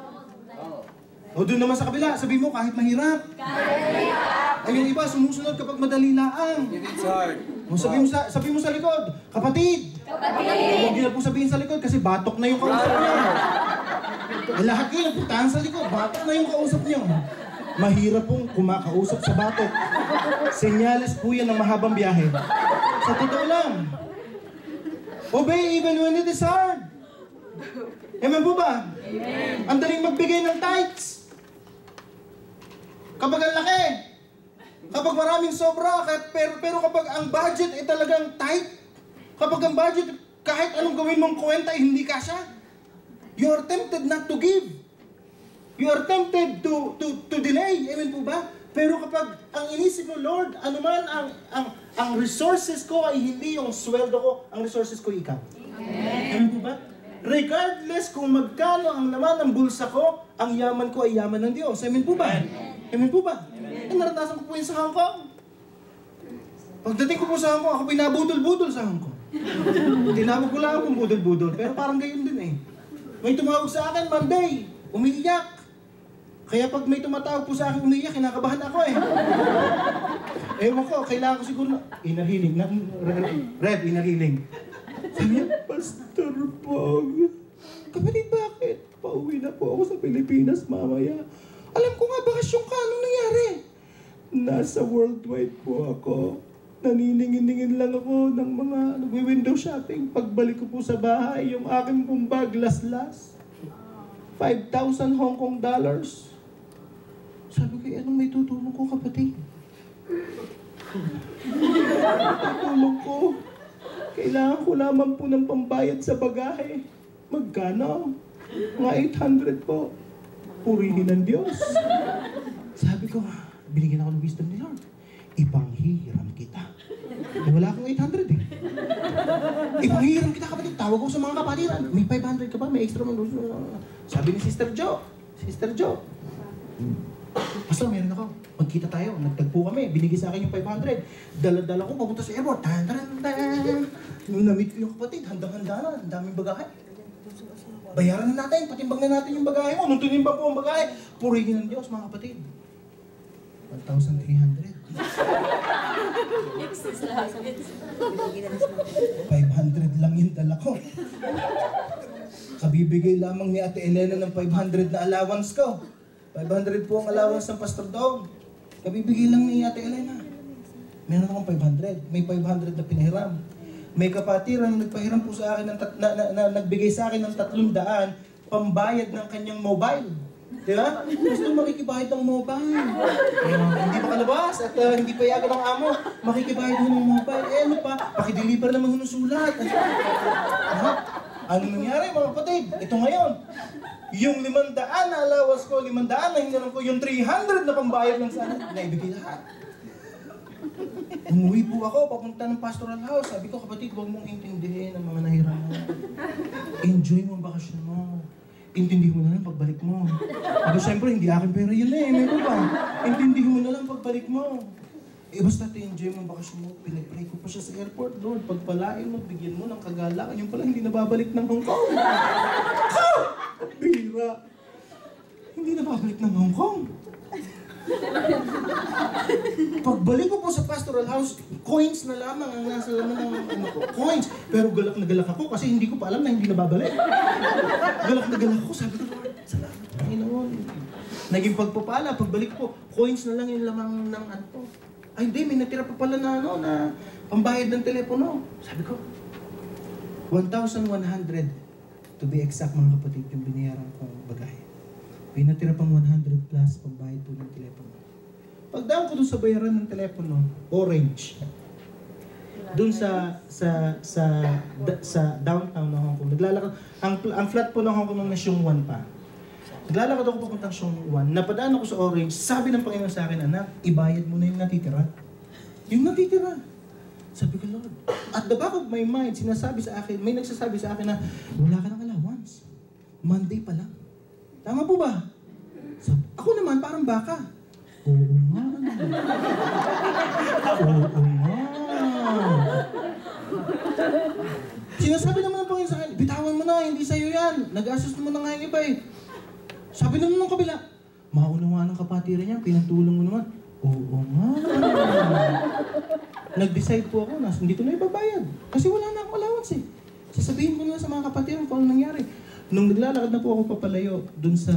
O doon naman sa kabila, sabihin mo kahit mahirap. Ay yung iba, sumusunod kapag madali laang. O sabihin mo sa likod, kapatid. Huwag niyo na po sabihin sa likod kasi batok na yung kausap niyo. Lahat kayo nagpuntahan sa likod, batok na yung kausap niyo. Mahirap pong kumakausap sa batok. Senyales po yan ng mahabang biyahe. Sa totoo lang. Obey even when it is hard. Amen po ba? Amen. Ang daling magbigay ng tithes. Kapag ang laki, kapag maraming sobra, pero kapag ang budget ay talagang tight, kapag ang budget, kahit anong gawin mong kwenta, hindi kasya, you are tempted not to give. You are tempted to delay. Amen po ba? Pero kapag ang inisip mo, Lord, anuman ang resources ko ay hindi yung sweldo ko, ang resources ko ikaw. Amen po ba? Regardless kung magkano ang laman ng bulsa ko, ang yaman ko ay yaman ng Diyos. Amen po ba? Amen po ba? naranasan ko po yun sa Hong Kong. Pagdating ko po sa Hong Kong, ako pinabudol-budol sa Hong Kong. Tinawag ko lang akong budol-budol, pero parang gayon din eh. May tumawag sa akin, Monday, umiiyak. Kaya pag may tumatawag po sa akin umiiyak, kinakabahan ako eh. Ewan ko, kailangan ko siguro na... Inner healing. Rev, inner healing. Sabi niya, Pastor Pog, kapatid bakit? Pauwi na po ako sa Pilipinas mamaya. Alam ko nga, bakasyon ka. Anong nangyari? Nasa worldwide po ako. Naniningin-ningin lang ako ng mga nagwi-window shopping. Pagbalik ko po sa bahay, yung aking pong bag laslas. 5,000 Hong Kong dollars. Sabi ko, anong may tutulong ko, kapatid? Tutulong ko. Kailangan ko lamang po ng pambayad sa bagahe. Magkano? Mga 800 po. Purihin ng Diyos. Sabi ko, binigyan ako ng wisdom ni Lord. Ipanghihiram kita. Eh, wala akong 800 eh. Ipanghihiram kita, kapatid. Tawag ko sa mga kapatiran. May 500 ka ba? May extra man. Sabi ni Sister Jo. Pastor, meron ako. Magkita tayo. Nagtagpo kami. Binigay sa akin yung 500. Dala-dala ko papunta sa airport. Nung na-meet ko yung kapatid, handang-handa na. Ang daming bagahe. Bayaran na natin. Patimbang na natin yung bagahe mo. Nung tinimbang po ang bagahe, purihin ng Diyos, mga kapatid. 1,300. 500 lang yung dala ko. Kabibigay lamang ni Ate Elena ng 500 na allowance ko. 500 po ang allowance ng Pastor Dong. Kabibigay lang ni Ate Elena. Meron akong 500. May 500 na pinahiram. May kapatiran nagpahiram po sa akin ng nagbigay sa akin ng 300 pambayad ng kanyang mobile. Di ba? Gusto makikibayad ng mobile. Hindi pa kalabas at hindi pa yagan ng amo. Makikibayad mo ng mobile. Eh ano pa? Pakideliver naman ng sulat. Ano nangyari mga kapatid? Ito ngayon. Yung 500 na allowance ko, 500 na hinalang ko, yung 300 na pambayad lang sana, naibigay lahat. Umuwi po ako, papunta ng pastoral house. Sabi ko, kapatid, huwag mong intindihin ang mga nahirapan. Enjoy mo ang bakasyon mo. Intindihin mo na lang pagbalik mo. Pero siyempre, hindi akin pera yun eh. Meron pa. Intindihin mo na lang pagbalik mo. Eh basta enjoy mo ang bakasyon mo. Pinag-pray ko pa siya sa airport, Lord. Pagpalain mo, bigyan mo ng kagalakan. Yung pala, hindi nababalik ng Hong Kong. Bira. Hindi nababalik ng Hong Kong. Pagbalik ko po sa pastoral house, coins na lamang ang nasa laman ng ano ko. Coins. Pero galak na galak ako kasi hindi ko pa alam na hindi nababalik. Galak na galak ako. Sabi ko, Lord, salamat. Panginoon. Naging pagpapala. Pagbalik ko, coins na lang yung lamang ng ano ko. Ay hindi, may natira pa pala na ano, na pambayad ng telepono. Sabi ko, 1,100 to be exact mga kapatid, yung binayaran kong bagahe. May natira pang 100 plus pambayad po ng telepono. Pagdaan ko doon sa bayaran ng telepono, Orange. Doon sa downtown ng Hong Kong. Naglalakad, ang flat po ng Hong Kong na Siung Wan pa. Naglalakad ako papuntang Siung Wan. Napadaan ako sa Orange. Sabi ng Panginoon sa akin, anak, ibayad mo na yung natitira. Yung natitira. Sabi ko, Lord. At the back of my mind, sinasabi sa akin, may nagsasabi sa akin na, wala ka ng allowance. Monday pa lang. Tama po ba? Sabi, ako naman, parang baka. Oo nga. Oo nga. Sinasabi naman ng Panginoon sa akin, bitawan mo na, hindi sa'yo yan. Nag-assist mo na nga yung iba eh. Sabi naman ng kabila, maunawaan ng kapatiran niya, pinantulong mo naman. Oo nga. Nag-decide po ako na hindi ko na ibabayad. Kasi wala na akong allowance eh. Sasabihin ko na sa mga kapatiran kung anong nangyari. Nung naglalakad na po ako papalayo dun sa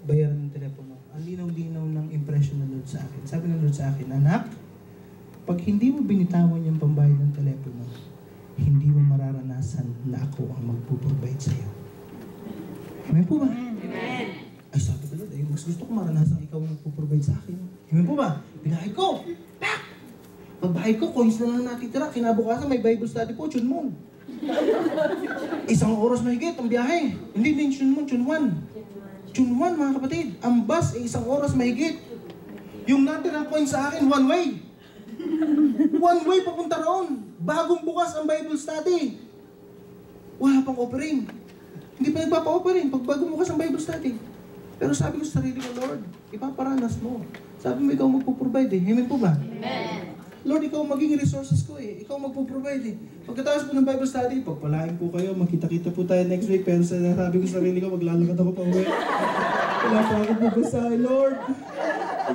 bayaran ng telepono, ang linaw-linaw ng impression ng Lord sa akin. Sabi ng Lord sa akin, anak, pag hindi mo binitawan yung pambayad ng telepono, hindi mo mararanasan na ako ang magpuprovide sa'yo. Amen po ba? Amen. Ay, sabi ko, Lord, mas gusto ko maranasan ikaw ang magpuprovide sa akin. Amen po ba? Binahid ko. Pak! Pagbahid ko, coins na lang natitira. Kinabukasan, may Bible study po, Chunmon. 1 oras mahigit ang biyahe. Hindi Chunmon, Chunwan. Chunwan, mga kapatid. Ang bus ay 1 oras mahigit. Yung natirang coins sa akin, one way. One way papunta roon. Bagong bukas ang Bible study. Wala pang offering. Hindi pa nagpapa-offering pag bagong bukas ang Bible study. Pero sabi ko sa sarili ko, Lord, ipaparanas mo. Sabi mo, ikaw magpo-provide eh. Amen po ba? Amen. Lord, ikaw maging resources ko eh. Ikaw magpo-provide eh. Pagkatapos po ng Bible study, pagpalain po kayo, magkita-kita po tayo next week. Pero sabi ko sa sarili ko, maglalakad ako pa uwi. Wala pa ako pupuntahan, Lord.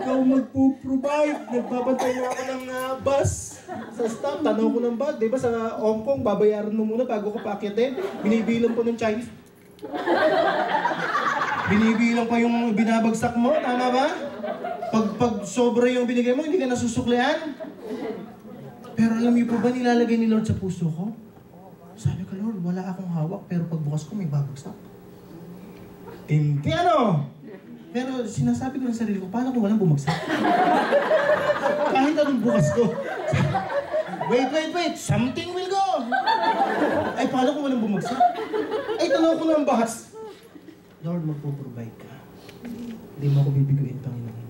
Ikaw magpo-provide. Nagbabantay na ako ng bus sa stop. Tanaw ko ng bag. Diba sa Hong Kong, babayaran mo muna bago ka paakyatin. Binibilang po ng Chinese. Binibilang pa yung binabagsak mo, tama ba? Pag sobra yung binigay mo, hindi ka nasusuklian. Pero alam niyo po ba, nilalagay ni Lord sa puso ko? Sabi ko, Lord, wala akong hawak, pero pagbukas ko may babagsak. Hindi ano? Pero sinasabi ko ng sarili ko, paano kung walang bumagsak? Kahit anong bukas ko. Wait, something will go! Ay, paano kung walang bumagsak? Ay, tanaw ko ng bahas. Lord, magpo-provide ka. Hindi mo ako bibiguin, Panginoon.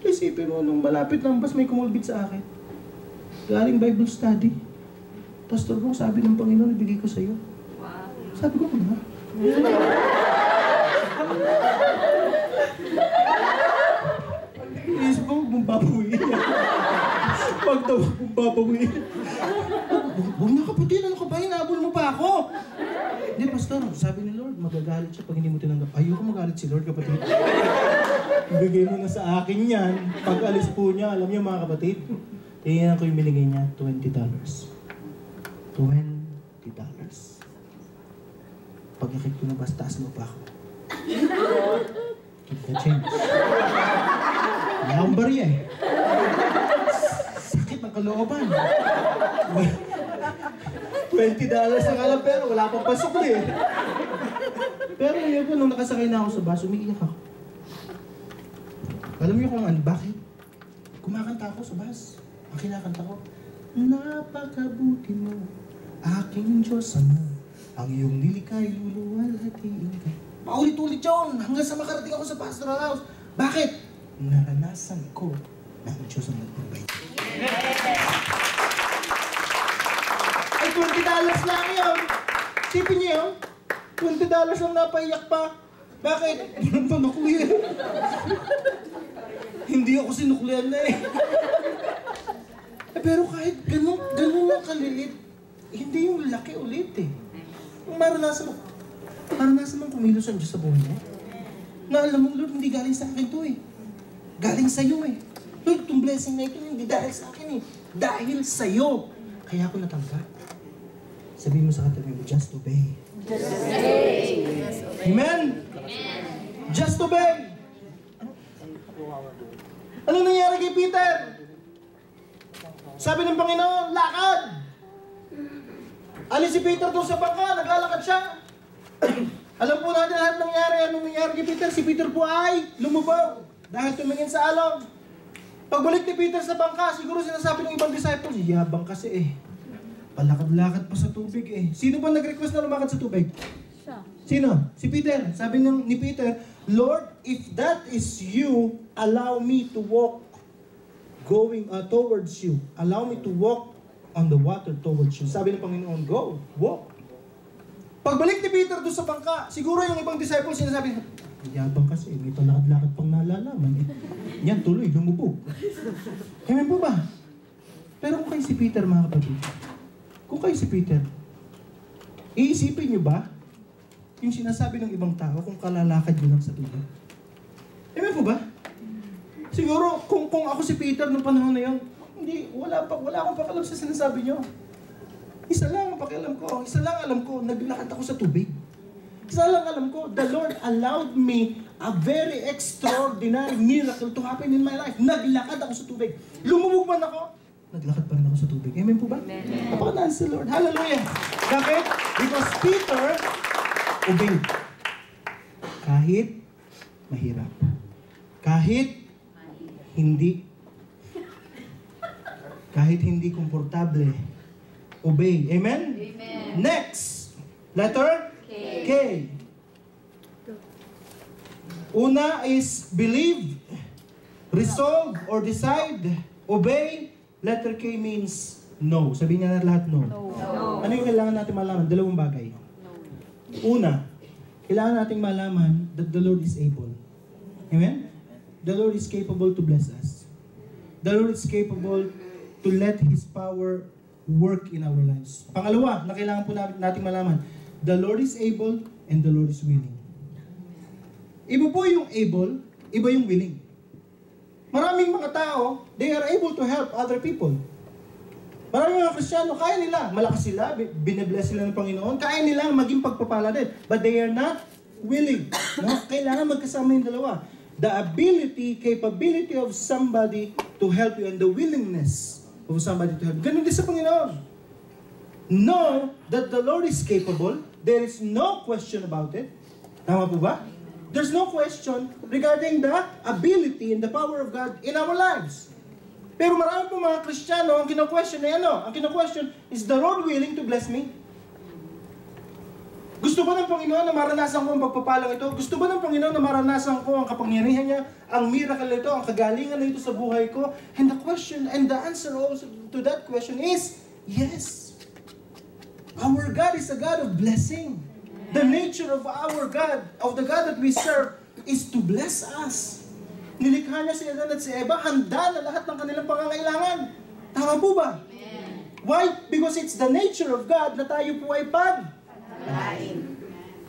Isipin mo, nung malapit ng bus, may kumulbit sa akin. Galing Bible study. Pastor Bong, sabi ng Panginoon, ibigay ko sa'yo. Wow. Sabi ko, ano? Iisip ko, bumbabawin. Pagtawag, bumbabawin. Huwag na kapatid, ano ka ba? Hinabol mo pa ako. Hindi, Pastor, sabi ni Lord, magagalit siya pag hindi mo tinanggap. Ayoko magalit si Lord, kapatid. Ibigay mo na sa akin yan. Pag alis po niya, alam niyo mga kapatid, tingnan ko yung binigay niya, $20. $20. Pag-akit ko na basta, taas mo pa ako. Keep the change. Wala akong barya eh. Sakit ng kalooban. $20 ang alam pero wala pang pasok eh. Pero yun po, nung nakasakay na ako sa bus, umiiyak ako. Alam niyo kung ano, bakit? Kumakanta ako sa bus. Ang kinakanta ko, napakabuti mo, aking Diyos Ama, ang iyong nilikay, luluwalhatiin ka. Paulit-ulit yun, hanggang sa makarating ako sa pastoral house. Bakit? Naranasan ko na ang Diyos ang nag-provide. Ay, $20 lang yun. Sipin niyo yun, $20 lang napaiyak pa. Bakit? Walang panuklian. Hindi ako sinuklian na eh. Pero kahit ganun lang kalilit, hindi yung laki ulit eh. Kung maranasan mong kumilos ang Diyos sa buhay mo, na alam mo, Lord, hindi galing sa akin to eh. Galing sa'yo eh. Lord, itong blessing na ito, hindi dahil sa akin eh. Dahil sa'yo. Kaya ako natanggap. Sabihin mo sa katabi mo, just obey. Just obey. Amen? Just obey. Ano nangyari kay Peter? Sabi ng Panginoon, lakad! Alis si Peter doon sa bangka, naglalakad siya. Alam po natin lahat nangyari. Anong nangyari kay Peter? Si Peter po ay lumubog dahil tumingin sa alon. Pagbalik ni Peter sa bangka, siguro sinasabi ng ibang disciples, yabang kasi eh. Palakad-lakad pa sa tubig eh. Sino ba nag-request na lumakad sa tubig? Siya. Sino? Si Peter. Sabi ni Peter, Lord, if that is you, allow me to walk going towards you. Allow me to walk on the water towards you. Sabi ng Panginoon, go, walk. Pagbalik ni Peter doon sa bangka, siguro yung ibang disciples sinasabi, yabang kasi, may palakad-lakad pang nalalaman eh. Yan, tuloy, lumubog. Amen po ba? Pero kung kayo si Peter, mga kapatid, kung kayo si Peter, iisipin niyo ba yung sinasabi ng ibang tao kung kalalakad nyo lang sa tubig? Amen po ba? Siguro, kung ako si Peter noong panahon na yun, wala akong pakialam sa sinasabi nyo. Isa lang ang pakialam ko, isa lang alam ko, naglakad ako sa tubig. Isa lang alam ko, the Lord allowed me a very extraordinary miracle to happen in my life. Naglakad ako sa tubig. Lumubog man ako, naglakad pa rin ako sa tubig. Amen po ba? Amen. Napakadaan sa Lord. Hallelujah! Bakit? Because Peter obeyed. Kahit mahirap. Kahit hindi komportable. Obey. Amen? Amen. Next. Letter? K. K. Una is believe, resolve, or decide. Obey. Letter K means no. Sabihin niya na lahat no. No. Ano yung kailangan natin malaman? Dalawang bagay. Una, kailangan nating malaman that the Lord is able. Amen? the Lord is capable to bless us. The Lord is capable to let His power work in our lives. Pangalawa, na kailangan po natin malaman, the Lord is able and the Lord is willing. Iba po yung able, iba yung willing. Maraming mga tao, they are able to help other people. Maraming mga Kristiyano, kaya nila, malakas sila, binabless sila ng Panginoon, kaya nila maging pagpapala din. But they are not willing. No? Kailangan magkasama yung dalawa. The ability, capability of somebody to help you and the willingness of somebody to help you. Ganun din sa Panginoon. Know that the Lord is capable. There is no question about it. Tama po ba? There's no question regarding the ability and the power of God in our lives. Pero marami po mga Kristiyano, ang kino-question ay ano? Ang kino-question, is the Lord willing to bless me? Gusto ba ng Panginoon na maranasan ko ang pagpapalang ito? Gusto ba ng Panginoon na maranasan ko ang kapangyarihan niya, ang miracle nito, ang kagalingan nito sa buhay ko? And the question, and the answer also to that question is, yes. Our God is a God of blessing. The nature of our God, of the God that we serve, is to bless us. Nilikha niya si Adan at si Eva, handa na lahat ng kanilang pangangailangan. Tama po ba? Why? Because it's the nature of God na tayo po ay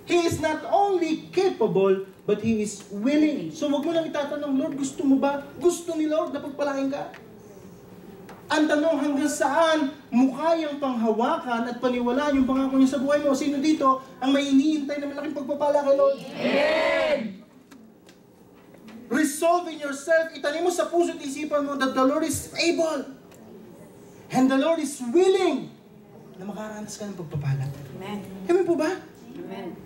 He is not only capable, but He is willing. So wag mo lang itatanong, Lord, gusto mo ba? Gusto ni Lord na pagpalain ka? Ang tanong, hanggang saan mo kayang panghawakan at paniwalaan yung pangako niya sa buhay mo? Sino dito ang may iniintay na malaking pagpapala kay Lord? Amen! Resolve in yourself, itanim mo sa puso at isipan mo that the Lord is able and the Lord is willing na makaranas ka ng pagpapala. Amen. Amen po ba? Amen.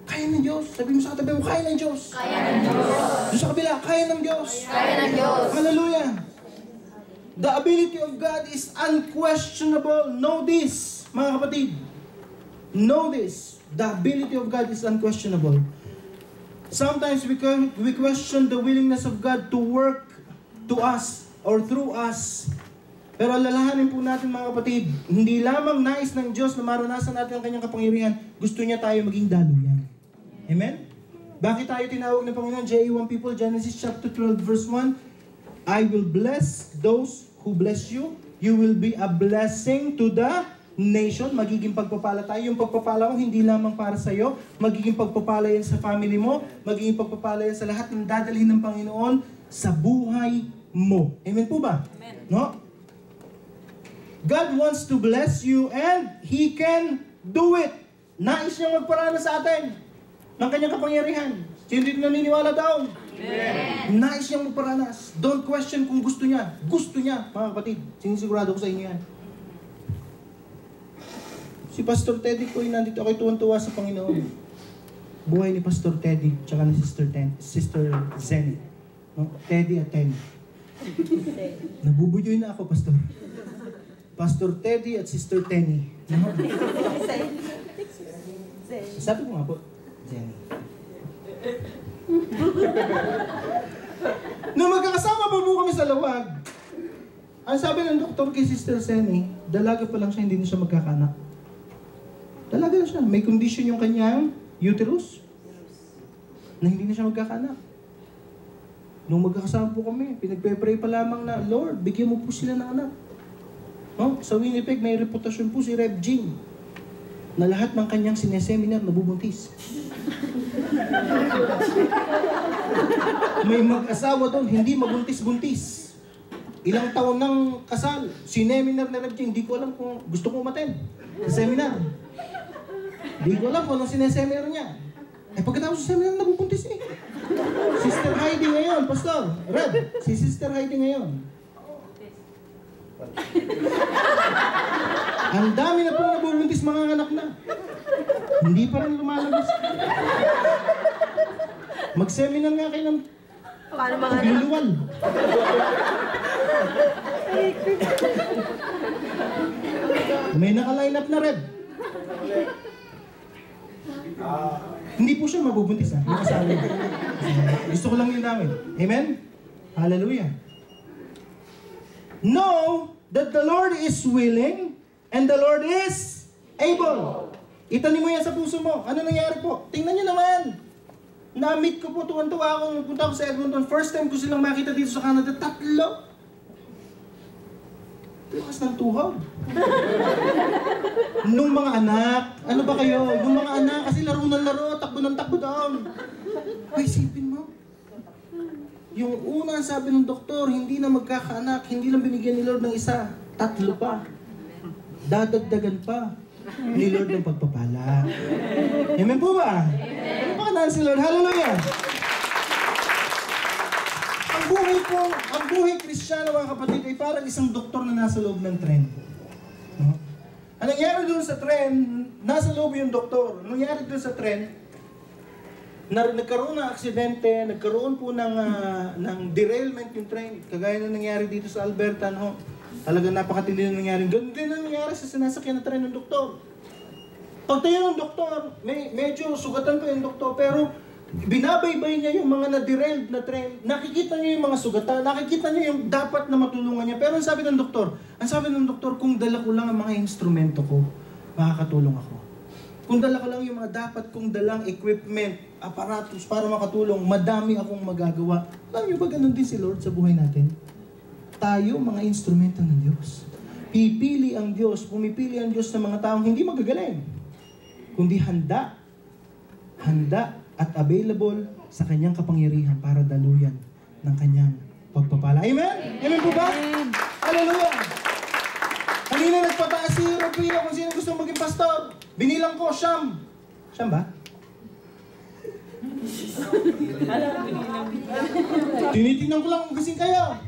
Kaya ng Diyos. Sabi mo sa katabi mo, kaya ng Diyos. Kaya ng Diyos. Doon sa kabila, kaya ng Diyos. Kaya ng Diyos. Hallelujah. The ability of God is unquestionable. Know this, mga kapatid. Know this. The ability of God is unquestionable. Sometimes we question the willingness of God to work to us or through us. Pero alalahanin po natin, mga kapatid, hindi lamang nais ng Diyos na maranasan natin ang kanyang kapangyarihan, gusto niya tayo maging daluyan. Amen? Bakit tayo tinawag ng Panginoon? J.A.1 people, Genesis chapter 12 verse 1, I will bless those who bless you. You will be a blessing to the nation. Magiging pagpapala tayo. Yung pagpapala mo, hindi lamang para sa iyo. Magiging pagpapala yan sa family mo. Magiging pagpapala yan sa lahat ng dadalhin ng Panginoon sa buhay mo. Amen po ba? Amen. No? God wants to bless you and He can do it. Nais niyang magparana sa atin ng kanyang kapangyarihan. Sino dito naniniwala daw? Amen. Nais niyang magparanas. Don't question kung gusto niya. Gusto niya, mga kapatid. Sinisigurado ko sa inyo yan. Si Pastor Teddy ko, nandito ako'y tuwan-tuwa sa Panginoon. Buhay ni Pastor Teddy, tsaka ni Sister Zenny. No? Teddy at Tenny. Nabubuyoy na ako, Pastor. Pastor Teddy at Sister Tenny. No? Sabi ko nga po, Zenny. Nung magkakasama pa po kami sa lawag, ang sabi ng doktor kay Sister Zenny, dalaga pa lang siya, hindi na siya magkakanak. Dalaga na siya. May condition yung kanyang uterus na hindi na siya magkakanak. Nung magkakasama po kami, pinagpe-pray pa lamang na, Lord, bigyan mo po sila ng anak. No? Sa Winnipeg, may reputasyon po si Rev Jean na lahat ng kanyang sineseminar nabubuntis. May mag-asawa doon, hindi mabuntis-buntis. Ilang taon ng kasal, sineminar ni Rev Jean, hindi ko alam kung gusto kong umattend sa seminar. Hindi ko alam kung anong sineseminar niya. Pagkatapos sa seminar, nabubuntis eh. Sister Heidi ngayon, Pastor. Rev, si Sister Heidi ngayon. Ang dami na pong nabubuntis mga anak na. Hindi pa rin lumalabas. Mag-seminar nga kayo ng Paano mga anak? pagluluwal. May naka-line up na Rev. Hindi po siya mabubuntis ha. Yung asawa niya. Gusto ko lang yun namin. Amen? Hallelujah. Know that the Lord is willing and the Lord is able. Itanim mo yan sa puso mo. Ano nangyari po? Tingnan nyo naman. Na-meet ko po, tuwan-tuwa ako nung punta ako sa Edmonton. First time ko silang makita dito sa Canada, 3. Lakas ng tuhod. Nung mga anak, ano ba kayo? Nung mga anak, kasi laro ng laro, takbo ng takbo doon. Ay, isipin mo. Yung una sabi ng doktor, hindi na magkakaanak, hindi lang binigyan ni Lord ng isa, 3 pa. Dadagdagan pa ni Lord ng pagpapala. Amen po ba? Ano pa kanaan si Lord? Hallelujah! Ang buhay Kristiyano, mga kapatid, ay parang isang doktor na nasa loob ng tren. No? Ang nangyari doon sa tren, nasa loob yung doktor. Ang nangyari doon sa tren, nagkaroon ng aksidente, nagkaroon po ng derailment yung train. Kagaya na nangyari dito sa Alberta, no? Talagang napakatindi na nangyari. Ganun din ang nangyari sa sinasakyan na tren ng doktor. Pagtayo ng doktor, medyo sugatan pa yung doktor, pero binabaybay niya yung mga na-derailed na tren. Nakikita niya yung mga sugatan, nakikita niya yung dapat na matulungan niya. Pero ang sabi ng doktor, kung dala ko lang ang mga instrumento ko, makakatulong ako. Kung dala ko lang yung mga dapat kong dalang equipment, aparatus para makatulong, madami akong magagawa. Alam niyo ba ganun din si Lord sa buhay natin? Tayo, mga instrumento ng Diyos. Pumipili ang Diyos ng mga taong hindi magagaling, kundi handa at available sa kanyang kapangyarihan para daluyan ng kanyang pagpapala. Amen? Amen po ba? Hallelujah! Kanina nagpataas si Rodrigo kung sino gusto maging pastor. Binilang ko, Siyam. Siyam ba? Tinitingnan ko lang kung gising kayo.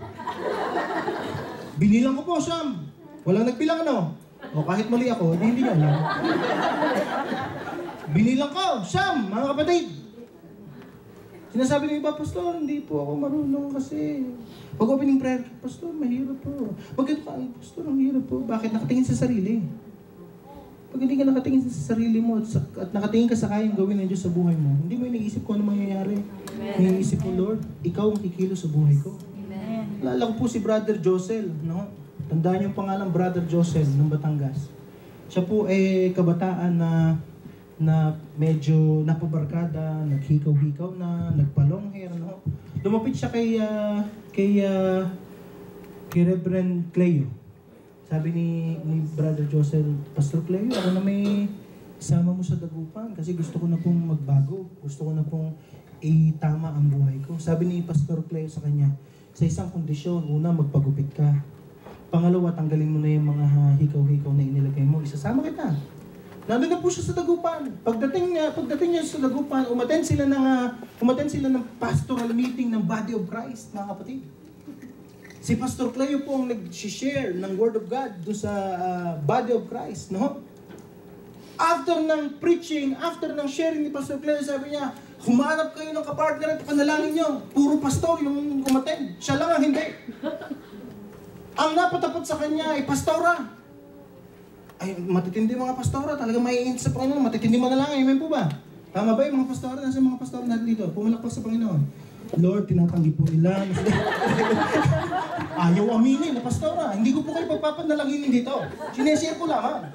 Binilang ko po, Siyam. Walang nagbilang ano? O kahit mali ako, hindi nyo alam. Binilang ko, Siyam, mga kapatid. Sinasabi ng iba, Pastor, hindi po ako marunong kasi. Pag opening prayer, Pastor, mahirap po. Pagkatapos, Pastor, ang hirap po. Bakit? Nakatingin sa sarili. Pag hindi ka nakatingin sa sarili mo at nakatingin ka sa kayang gawin ng Diyos sa buhay mo, hindi mo iniisip kung ano mangyayari. Iniisip mo, Lord, ikaw ang kikilos sa buhay ko. Alala ko po si Brother Josel, no? Tandaan yung pangalan, Brother Josel ng Batangas. Siya po ay kabataan na medyo napabarkada, naghikaw-hikaw na, nagpa-long hair, no? Lumapit siya kay Reverend Cleo. Sabi ni Brother Josel, Pastor Cleo, ako na may isama mo sa dagupan kasi gusto ko na pong magbago. Gusto ko na pong itama ang buhay ko. Sabi ni Pastor Cleo sa kanya, sa isang kondisyon, una, magpagupit ka. Pangalawa, tanggalin mo na yung mga hikaw-hikaw na inilagay mo. Isasama kita. Nandun na po siya sa dagupan. Pagdating niya sa dagupan, umattend sila ng pastoral meeting ng Body of Christ, mga kapatid. Si Pastor Cleo po ang nag-share ng Word of God doon sa Body of Christ, no? After ng preaching, after ng sharing ni Pastor Cleo, sabi niya, humanap kayo ng kapartner at panalangin niyo. Puro pastor yung umattend. Siya lang ang hindi. Ang napatapat sa kanya ay pastora. Ay, matitindi mga pastora. Talaga maiinit sa Panginoon. Matitindi manalangin. Amen po ba? Tama ba yung mga pastora? Nasa mga pastora natin dito? Pumalakpak sa Panginoon. Lord, tinatanggi po nila. Ayaw aminin na pastora. Hindi ko po kayo pagpapanalanginin dito. Sineshare ko lamang.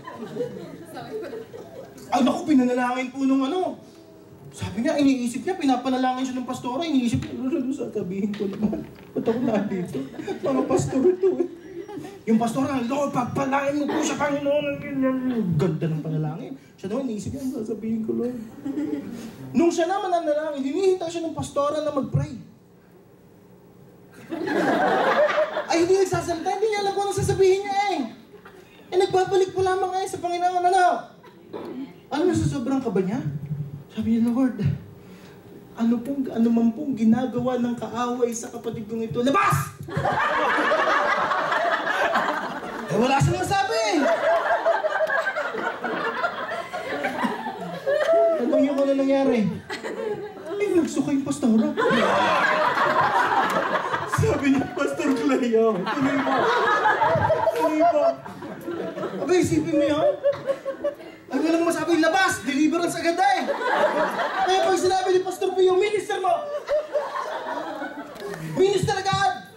Ay, naku, pinanalangin po nung ano. Sabi niya, iniisip niya, pinapanalangin siya ng pastora. Iniisip niya, Lord, sasabihin ko naman. Ba't ako nandito? Mga pastor ito eh. Yung pastor na, Lord, pagpalangin mo po siya, Panginoon. Ganda ng panalangin. Siya naman, iniisip niya, sasabihin ko, Lord. Nung siya naman ang nalangin, hinihintay siya ng pastora na mag-pray. Ay, hindi nagsasalita, hindi niya alam kung ano sasabihin niya eh. Nagbabalik po lamang sa Panginoon, ano? Ano sa sobrang kaba niya? Sabi niya, Lord, ano man pong ginagawa ng kaaway sa kapatid kong ito, labas! Eh, wala siyang masabi eh. Tanong yung ano nangyari. Eh, nagsuka yung pastora. Sabi niya, Pastor Cleo, tuloy mo. Abay, isipin mo yun. Ay, walang masabi, labas! Deliverance agad eh! Kaya pag sinabi ni Pastor Pio, minister mo! Minister agad!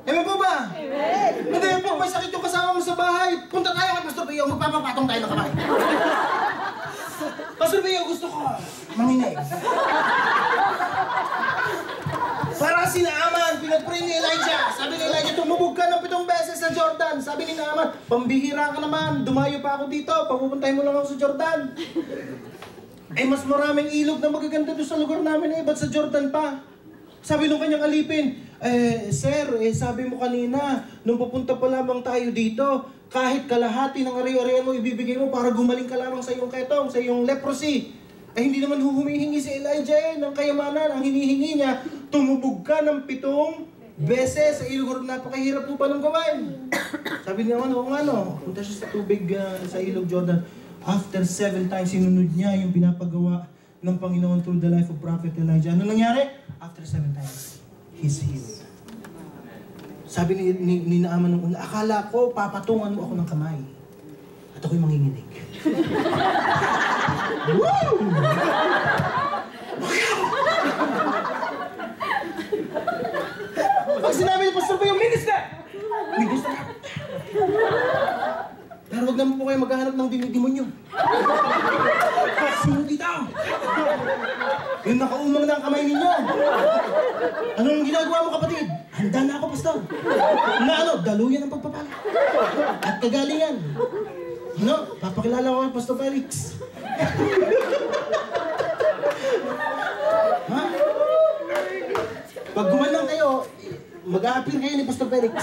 Amen po ba? Amen! Hindi po, may sakit yung kasama mo sa bahay. Punta tayo kay Pastor Pio, magpapapatong tayo ng kamay. Pastor Pio, gusto ko manginig. si Naaman, pinag-pray ni Elijah. Sabi ni Elijah, tumubog ka ng 7 beses sa Jordan. Sabi ni Naaman, pambihira ka naman, dumayo pa ako dito, papupuntahin mo lang ako sa Jordan. Eh mas maraming ilog na magaganda doon sa lugar namin ba't sa Jordan pa? Sabi nung kanyang alipin, sir, sabi mo kanina, nung pupunta pa lamang tayo dito, kahit kalahati ng ari-arian mo ibibigay mo para gumaling ka lamang sa iyong ketong, sa iyong leprosy. Ay hindi naman humihingi si Elijah ng kayamanan. Ang hinihingi niya, tumubog ka ng 7 beses sa ilog. Napakahirap po pa nung gawin. Sabi niya, punta siya sa tubig sa ilog Jordan. After 7 times, sinunod niya yung pinapagawa ng Panginoon through the life of Prophet Elijah. Ano nangyari? After 7 times, he's healed. Sabi ni Naaman nung una, akala ko papatungan mo ako ng kamay. At ako'y manginginig. Woo! Pag sinabi ni Pastor Bayo, minister! Minister! Pero huwag naman po kayo maghahanap ng demonyo. Sino dito? Yung nakaumang na ang kamay ninyo. Anong ginagawa mo, kapatid? Handa na ako, Pastor. Daluyan ang pagpapala. At kagalingan. Papakilala ko kay Pastor Felix. Ha? Pag gumalang kayo, mag-a-appeal kayo ni Pastor Felix.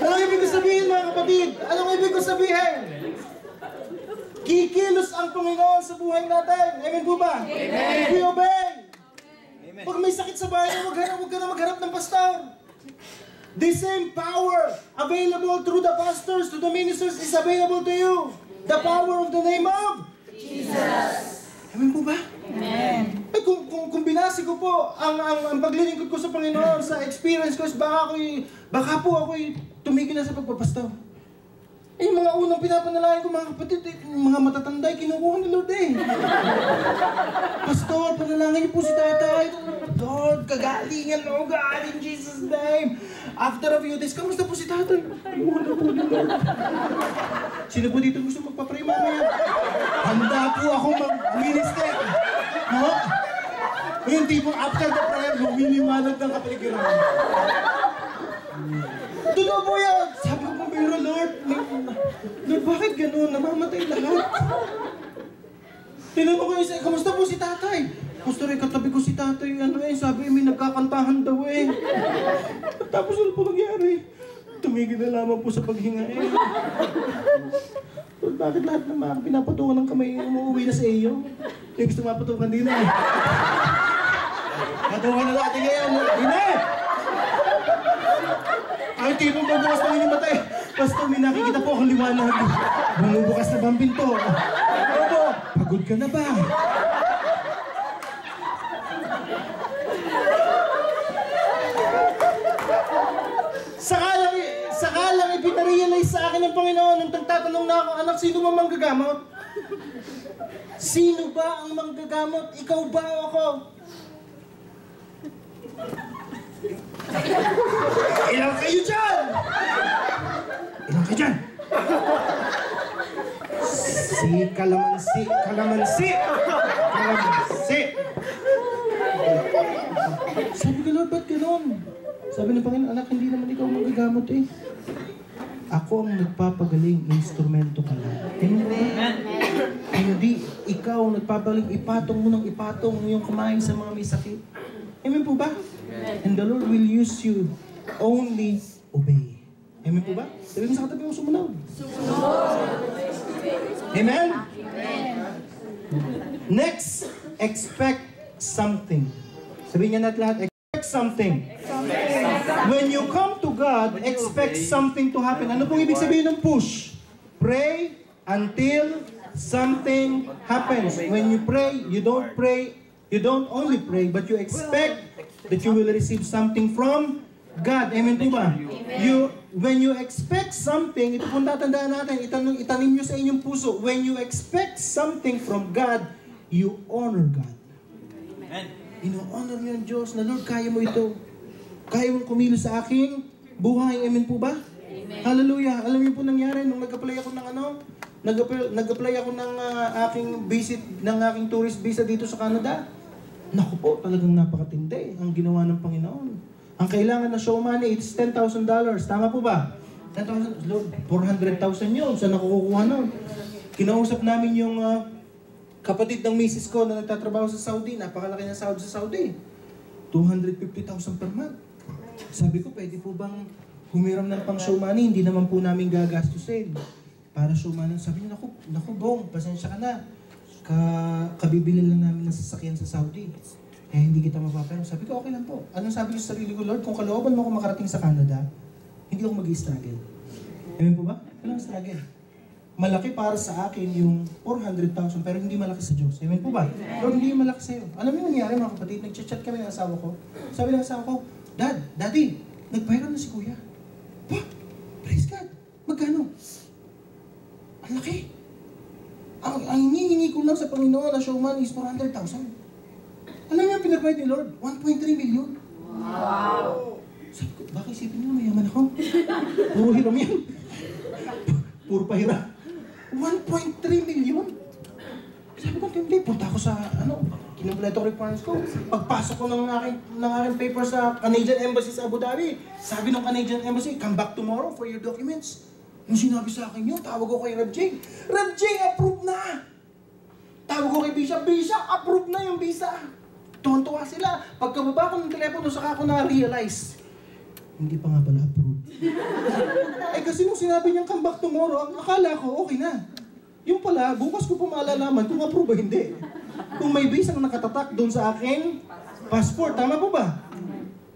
Anong ibig ko sabihin, mga kapatid? Anong ibig ko sabihin? Kikilos ang Panginoon sa buhay natin. Amen po ba? Amen. We obey. Amen. Pag may sakit sa bahay, huwag ka na magharap ng pastor. The same power available through the pastors to the ministers is available to you. The power of the name of Jesus. Amen po ba? Amen. Ay, kung binasi ko po ang paglilingkod ko sa Panginoon, sa experience ko, baka po ako'y tumigil na sa pagpapastor. Eh, mga unang pinapanalangin ko, mga kapatid, mga matatanda, kinukuha ni Lord Pastor, panalangin niyo po si tatay. Lord, kagalingan mo, God, in Jesus' name. After a few days, kamusta po si tatay? Wala po ni Lord. Sino po dito gusto magpa-pray mamaya? Handa po ako mag-minister. No? Yung tipong after the prayer, lumiliwanag ng kapaligiran. Totoo po yan! Sabi ko po, pero Lord, bakit gano'n? Namamatay lahat. Tinanong ko yung kamusta po si tatay? Pastor, katabi ko si tatay, sabi may nagkakantahan daw Tapos ano po nangyari? Tumigil na lamang po sa paghinga Lord, bakit lahat ng mga pinapatungan ng kamay umuwi na sa iyo? Yung gusto mapatukan din Patungan na natin ngayon. Ang tipong pagbukas ng inyong mata Pastor, may nakikita po akong liwanag. Bumubukas na bang pinto? Opo, pagod ka na ba? Sakalang ipinarealize sa akin ng Panginoon nung tagtatanong na ako, anak, sino ba manggagamot? Sino ba ang manggagamot? Ikaw ba o ako? Ilang kayo dyan? Ilang kayo dyan? Kalamansi. Sabi ko, Lord, ba't gano'n? Sabi ng Panginoon, anak, hindi naman ikaw magagamot Ako ang nagpapagaling, instrumento ka lang. Amen. Hindi ikaw nagpapagaling, ipatong mo ng ipatong yung kamay sa mga may sakit. Amen po ba? And the Lord will use you. Only obey. Amen po ba? Sabi mo sa katabi mo, sumunod. Amen? Next, expect something. Sabihin niya natin lahat, expect something. When you come to God, expect something to happen. Ano pong ibig sabihin ng push? Pray until something happens. When you pray, you don't only pray, but you expect that you will receive something from God. Amen po ba? When you expect something, ito pong tatandaan natin, itanim nyo sa inyong puso. When you expect something from God, you honor God. Amen. Ino-honor nyo ang Diyos na, Lord, kaya mo ito. Kaya mong kumilos sa aking buhay. Amen po ba? Amen. Hallelujah. Alam niyo po nangyari nung nag-apply ako ng nag-apply ako ng aking tourist visa dito sa Canada. Naku po, talagang napakatindi ang ginawa ng Panginoon. Ang kailangan na show money, it's $10,000. Tama po ba? 10,000, Lord, 400,000 yun. Saan nakukuha nun? Kinausap namin yung kapatid ng misis ko na nagtatrabaho sa Saudi. Napakalaki na sahod sa Saudi. 250,000 per month. Sabi ko, pwede po bang humiram ng pang show money? Hindi naman po namin gagastusin. Para show money. Sabi niya, naku Bong, pasensya ka na. Kabibili lang namin ng sasakyan sa Saudi. Eh, hindi kita mapapayang. Sabi ko, okay lang po. Anong sabi ko sa sarili ko, Lord, kung kalooban mo ako makarating sa Canada, hindi ako mag-i-struggle. Amen po ba? Walang struggle. Malaki para sa akin yung 400,000, pero hindi malaki sa Diyos. Amen po ba? Lord, hindi yung malaki sa'yo. Alam mo yung nangyari, mga kapatid, nag-chat kami ng asawa ko. Sabi ng asawa ko, Daddy, nagpahiram na si Kuya. Pa, praise God. Magkano? Ang laki. Ang hinihingi ko lang sa Panginoon na show money is 400,000. Alam niyo ang pinagbayad ni Lord? 1.3 million. Wow! Sabi ko, baka isipin niyo mayaman ako? Puro hiram yan. Puro pahiram. 1.3 million. Sabi ko, hindi. Punta ako sa, kinumpleto ko requirements ko. Pagpasok ko ng aking paper sa Canadian Embassy sa Abu Dhabi, sabi ng Canadian Embassy, come back tomorrow for your documents. Nung sinabi sa akin yun, tawag ko kay Rev Jing. Rev Jing, approve na! Tawag ko kay Bishop, approve na yung visa. Tuwan-tuwa sila. Pagkababa ko ng telepono, saka ako na-realize. Hindi pa nga pala approve. Eh kasi nung sinabi niyang come back tomorrow, akala ko okay na. Yung pala, bukas ko pa malalaman kung approve ba hindi. Kung may visa na nakatatak doon sa aking passport, tama po ba?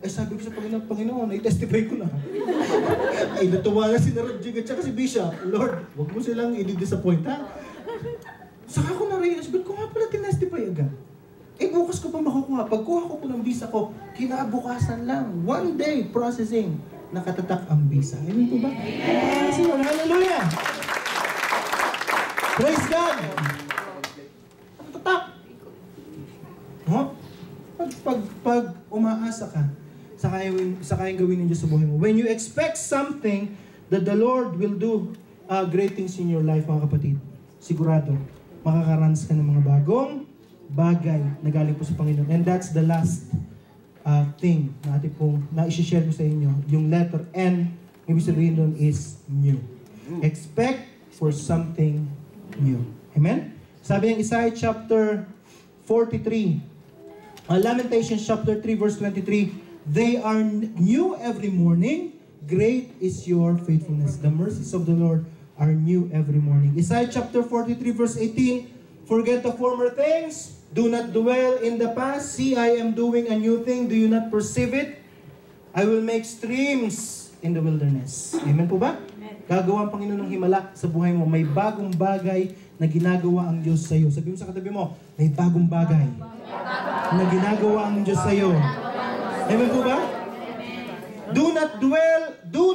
Eh sabi ko sa Panginoon, ay testify ko na. Ay natuwa na si Rev Jing at saka si Bishop. Lord, huwag mo silang i-disappoint ha. Saka ko na-realize, ba't ko nga pala tinestify agad? Eh bukas ko pa makukuha. Pagkuha ko po ng visa ko, kinabukasan lang. 1 day processing, nakatatak ang visa. Amen po ba? Hallelujah! Praise God! Nakatatak! Huh? Pag umaasa ka, sa kayang gawin ng Diyos sa buhay mo. When you expect something that the Lord will do great things in your life, mga kapatid, sigurado, makakaranas ka ng mga bagong bagay na galing po sa Panginoon. And that's the last thing na ating pong na-share ko sa inyo. Yung letter N, ibig sabihin doon is new. Expect for something new. Amen? Sabi ng Isaiah chapter 43, Lamentations chapter 3 verse 23, they are new every morning. Great is your faithfulness. The mercies of the Lord are new every morning. Isaiah chapter 43 verse 18, forget the former things. Do not dwell in the past. See, I am doing a new thing. Do you not perceive it? I will make streams in the wilderness. Amen po ba? Gagawa ang Panginoon ng himala sa buhay mo. May bagong bagay na ginagawa ang Diyos sa iyo. Sabi mo sa katabi mo, may bagong bagay na ginagawa ang Diyos sa iyo. Amen po ba? Do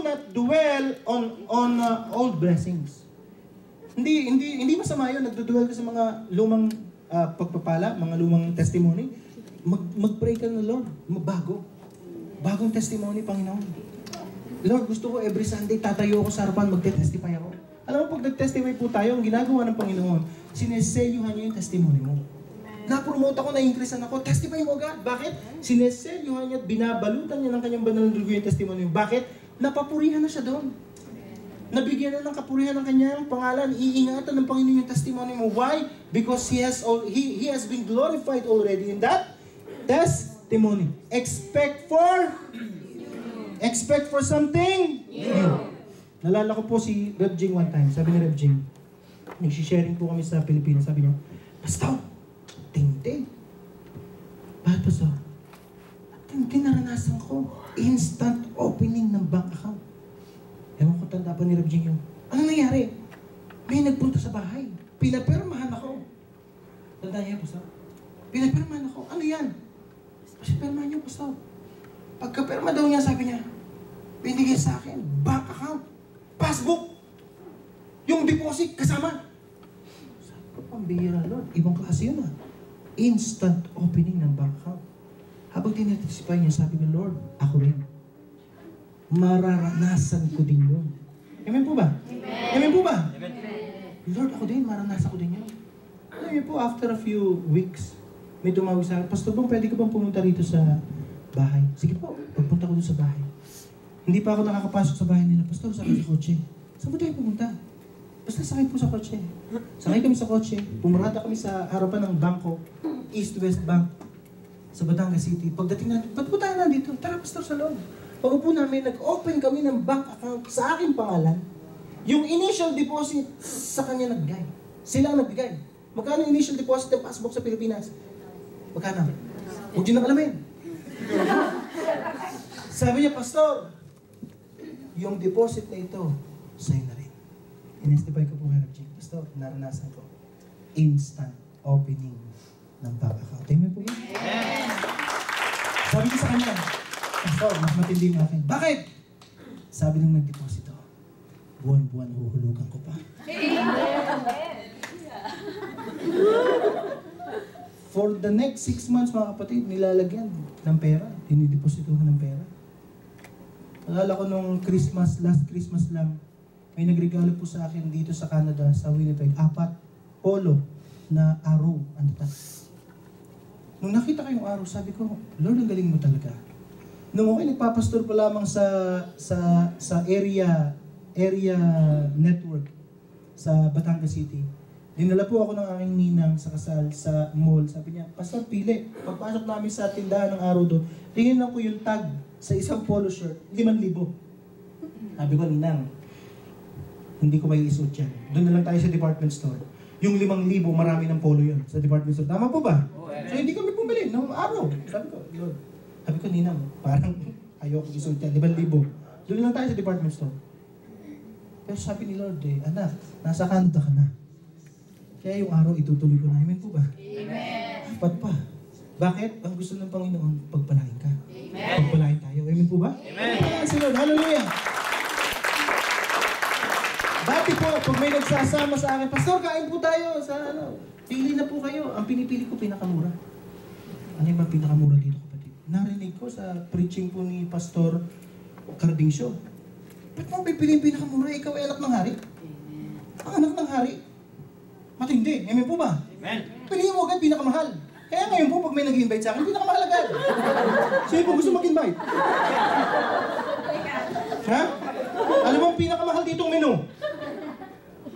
not dwell on old blessings. Hindi masama 'yon, nagdo-dwell ka sa mga lumang pagpapala, mga lumang testimony. Mag-pray ka na, Lord, magbago. Bagong testimony, Panginoon. Lord, gusto ko every Sunday tatayo ako sa harapan, magte-testify ako. Alam mo, pag nag-testify po tayo, ang ginagawa ng Panginoon, sineselyuhan niya yung testimony mo. Na-promote ako, na-increasean ako, testify mo agad. Bakit? Sineselyuhan niya at binabalutan niya ng kanyang banal na dugo yung testimony mo. Bakit? Napapurihan na siya doon. Nabigyan na ng kapurihan ng kanyang pangalan. Iingatan ng Panginoon yung testimony mo. Why? Because He has been glorified already in that testimony. Expect for something new. Nalala ko po si Rev Jing one time. Sabi ni Rev Jing, nag-sharing po kami sa Pilipinas. Sabi niya, Pastor, ting-ting. Bakit Pastor? Ting-ting naranasan ko. Instant opening ng bank account. Ewan ko, tanda pa ni Rev Jing yung, ano nangyari? May nagpunta sa bahay. Pinapirmahan ako. Tanda niya, Pastor? Pinapirmahan ako. Ano yan? Kasi pirmahan niyo, Pastor. Pagka-pirma daw niya, sabi niya, binigay sa akin, bank account, passbook, yung deposit kasama. Sabi ko, pambihira, Lord. Ibang klase yun Instant opening ng bank account. Habang tinatestify niya, sabi niya, Lord, ako rin. Mararanasan ko din yun. Amen po ba? Amen po ba? Lord, ako din, maranasan ko din yun. Alam niyo po, after a few weeks, may tumawag sa akin, Pastor Bong, pwede ka bang pumunta rito sa bahay? Sige po, pagpunta ko doon sa bahay. Hindi pa ako nakakapasok sa bahay nila. Pastor, sakay sa kotse. Saan po tayo pumunta? Basta sakay po sa kotse. Sakay kami sa kotse. Pumarada kami sa harapan ng bangko, East-West Bank, sa Batangas City. Pagdating natin, ba't po tayo nandito? Tara, Pastor, sa loob. Pag-upo namin, nag-open kami ng bank account sa aking pangalan. Yung initial deposit, sa kanya nagbigay. Sila ang nagbigay. Magkano yung initial deposit ng passbook sa Pilipinas? Magkano? Huwag nyo nang alamin. Sabi niya, Pastor, yung deposit na ito, sa'yo na rin. In-estify ko po kay Rabjing. Pastor, naranasan ko. Instant opening ng bank account. Amen po yun? Yes! Sabi ko sa kanya, Pastor, mas matindi yung akin. Bakit? Sabi nung nag-deposito, buwan-buwan huhulugan ko pa. For the next 6 months, mga kapatid, nilalagyan ng pera. Dinidepositohan ng pera. Alala ko nung Christmas, last Christmas lang, may nagregalo po sa akin dito sa Canada, sa Winnipeg, 4 polo na arrow. Ano ta? Nung nakita ko yung arrow, sabi ko, Lord, ang galing mo talaga. Nung okay, nagpapastor pa lamang sa area network sa Batangas City. Dinala po ako ng aking ninang sa kasal sa mall. Sabi niya, Pastor, pili. Pagpasok namin sa tindahan ng araw doon, tingin lang ko yung tag sa isang polo shirt, 5,000. Sabi ko, ninang, hindi ko may isuot yan. Doon na lang tayo sa department store. Yung 5,000, marami ng polo yun sa department store. Tama po ba? So hindi kami bumili ng araw. Sabi ko, Lord. Sabi ko, ninang, parang ayoko isuot yan. 5,000. Doon lang tayo sa department store. Pero sabi ni Lord, anak, nasa Canada ka na. Kaya yung araw itutuloy ko na. Amen po ba? Amen. Apat pa. Bakit? Ang gusto ng Panginoon, pagpalain ka. Amen. Pagpalain tayo. Amen po ba? Amen. Pagpalain si Lord. Hallelujah. Dati po, pag may nagsasama sa akin, Pastor, kain po tayo sa pili na po kayo. Ang pinipili ko, pinakamura. Ano yung pinakamura dito, kapatid? Narinig ko sa preaching po ni Pastor Cardincio. Ba't mo pipili yung pinakamura? Ikaw ay anak ng hari. Ang anak ng hari. Matindi. Amen po ba? Amen. Piliin mo agad pinakamahal. Kaya ngayon po, pag may nag-invite sa akin, pinakamahal agad. Sino po gusto mag-invite? Ha? Alam mo ang pinakamahal ditong menu?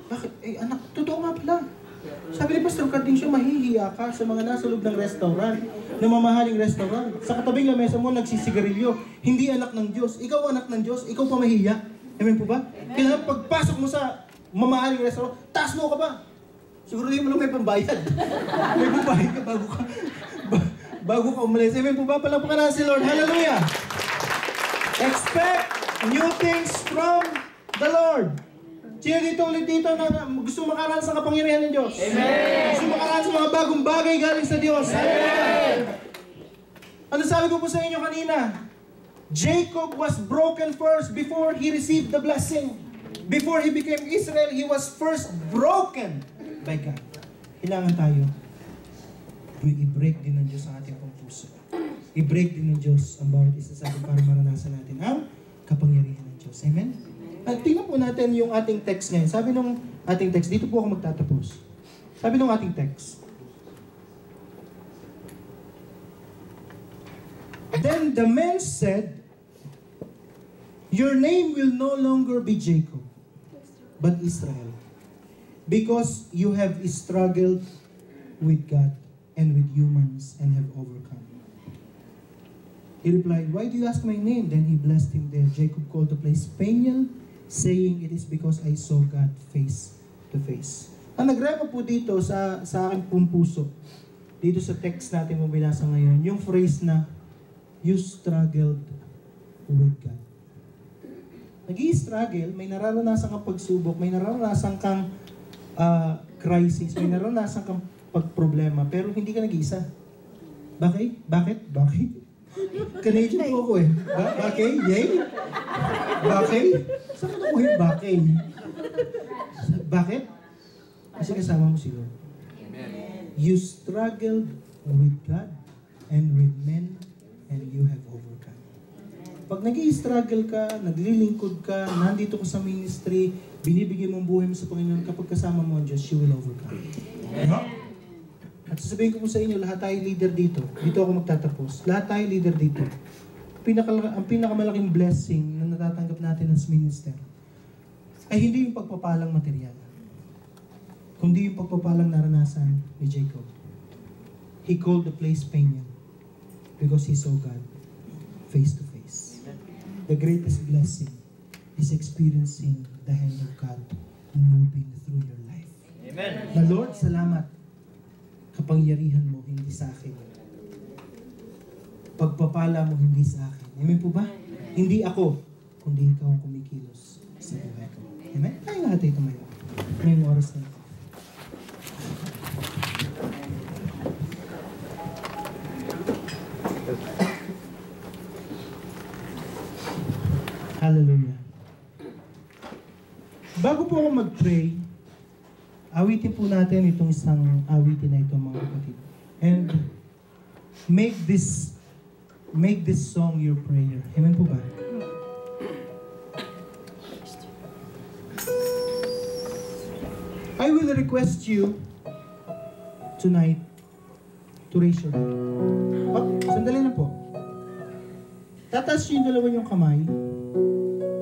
Bakit? Anak, totoo nga pala. Sabi ni Pastor Cardincio, mahihiya ka sa mga nasa loob ng restaurant, ng mamahaling restaurant. Sa katabing lamesa mo, nagsisigarilyo. Hindi anak ng Diyos. Ikaw anak ng Diyos, ikaw pa mahihiya. Amen po ba? Kailangan pagpasok mo sa mamahaling restaurant, taas mo ka ba? Siguro hindi mo lang may pambayad. May pambayad ka bago ka umalis. Amen po ba? Palapakan na si Lord. Hallelujah! Expect new things from the Lord. Sino dito ulit dito na gusto makaranas sa kapangyarihan ng Diyos? Amen! Gusto makaranas sa mga bagong bagay galing sa Diyos? Amen! Ano sabi ko po sa inyo kanina? Jacob was broken first before he received the blessing. Before he became Israel, he was first broken by God. Kailangan tayo i-break din ng Diyos ang ating pong puso. I-break din ng Diyos ang bawat isa sa atin para maranasan natin ang kapangyarihan ng Diyos. Amen? At tingnan po natin yung ating text ngayon. Sabi nung ating text, dito po ako magtatapos. Sabi nung ating text, Then the men said, Your name will no longer be Jacob, but Israel, because you have struggled with God and with humans and have overcome. He replied, Why do you ask my name? Then he blessed him there. Jacob called the place Peniel, saying, It is because I saw God face to face. Ang nagrema po dito sa aking pong puso, dito sa text natin mo binasa ngayon, yung phrase na, You struggled with God. Nag-i-struggle, may nararanasan kang pagsubok, may nararanasan kang crisis, may nararanasan kang pagproblema, pero hindi ka nag-iisa. Bakit? Canadian po ako eh. Bakit? Yay? Bakit? Saan ka nakuha yung bakit? Bakit? Kasi kasama mo si Lord. You struggled with God and with men and you have overcome. Pag nag-i-struggle ka, naglilingkod ka, nandito ka sa ministry, binibigay mo ang buhay mo sa Panginoon, kapag kasama mo ang Diyos, you will overcome. Amen? At sasabihin ko po sa inyo, lahat tayo leader dito. Dito ako magtatapos. Lahat tayo leader dito. Ang pinakamalaking blessing na natatanggap natin as minister ay hindi yung pagpapalang material, kundi yung pagpapalang naranasan ni Jacob. He called the place Peniel because he saw God face to face. The greatest blessing is experiencing the hand of God moving through your life. Amen. Na Lord, salamat. Kapangyarihan mo, hindi sa akin. Pagpapala mo, hindi sa akin. Amen po ba? Hindi ako, kundi ikaw ang kumikilos sa buhay ko. Amen? Tayo lahat ay tumayo. Ngayong oras na ito. Hallelujah. Bago po ako mag-pray, awitin po natin itong isang awitin na ito, mga kapatid. And make this song your prayer. Amen po ba? I will request you tonight to raise your hand. Oh, sandali na po. Tataas yung dalawa yung kamay.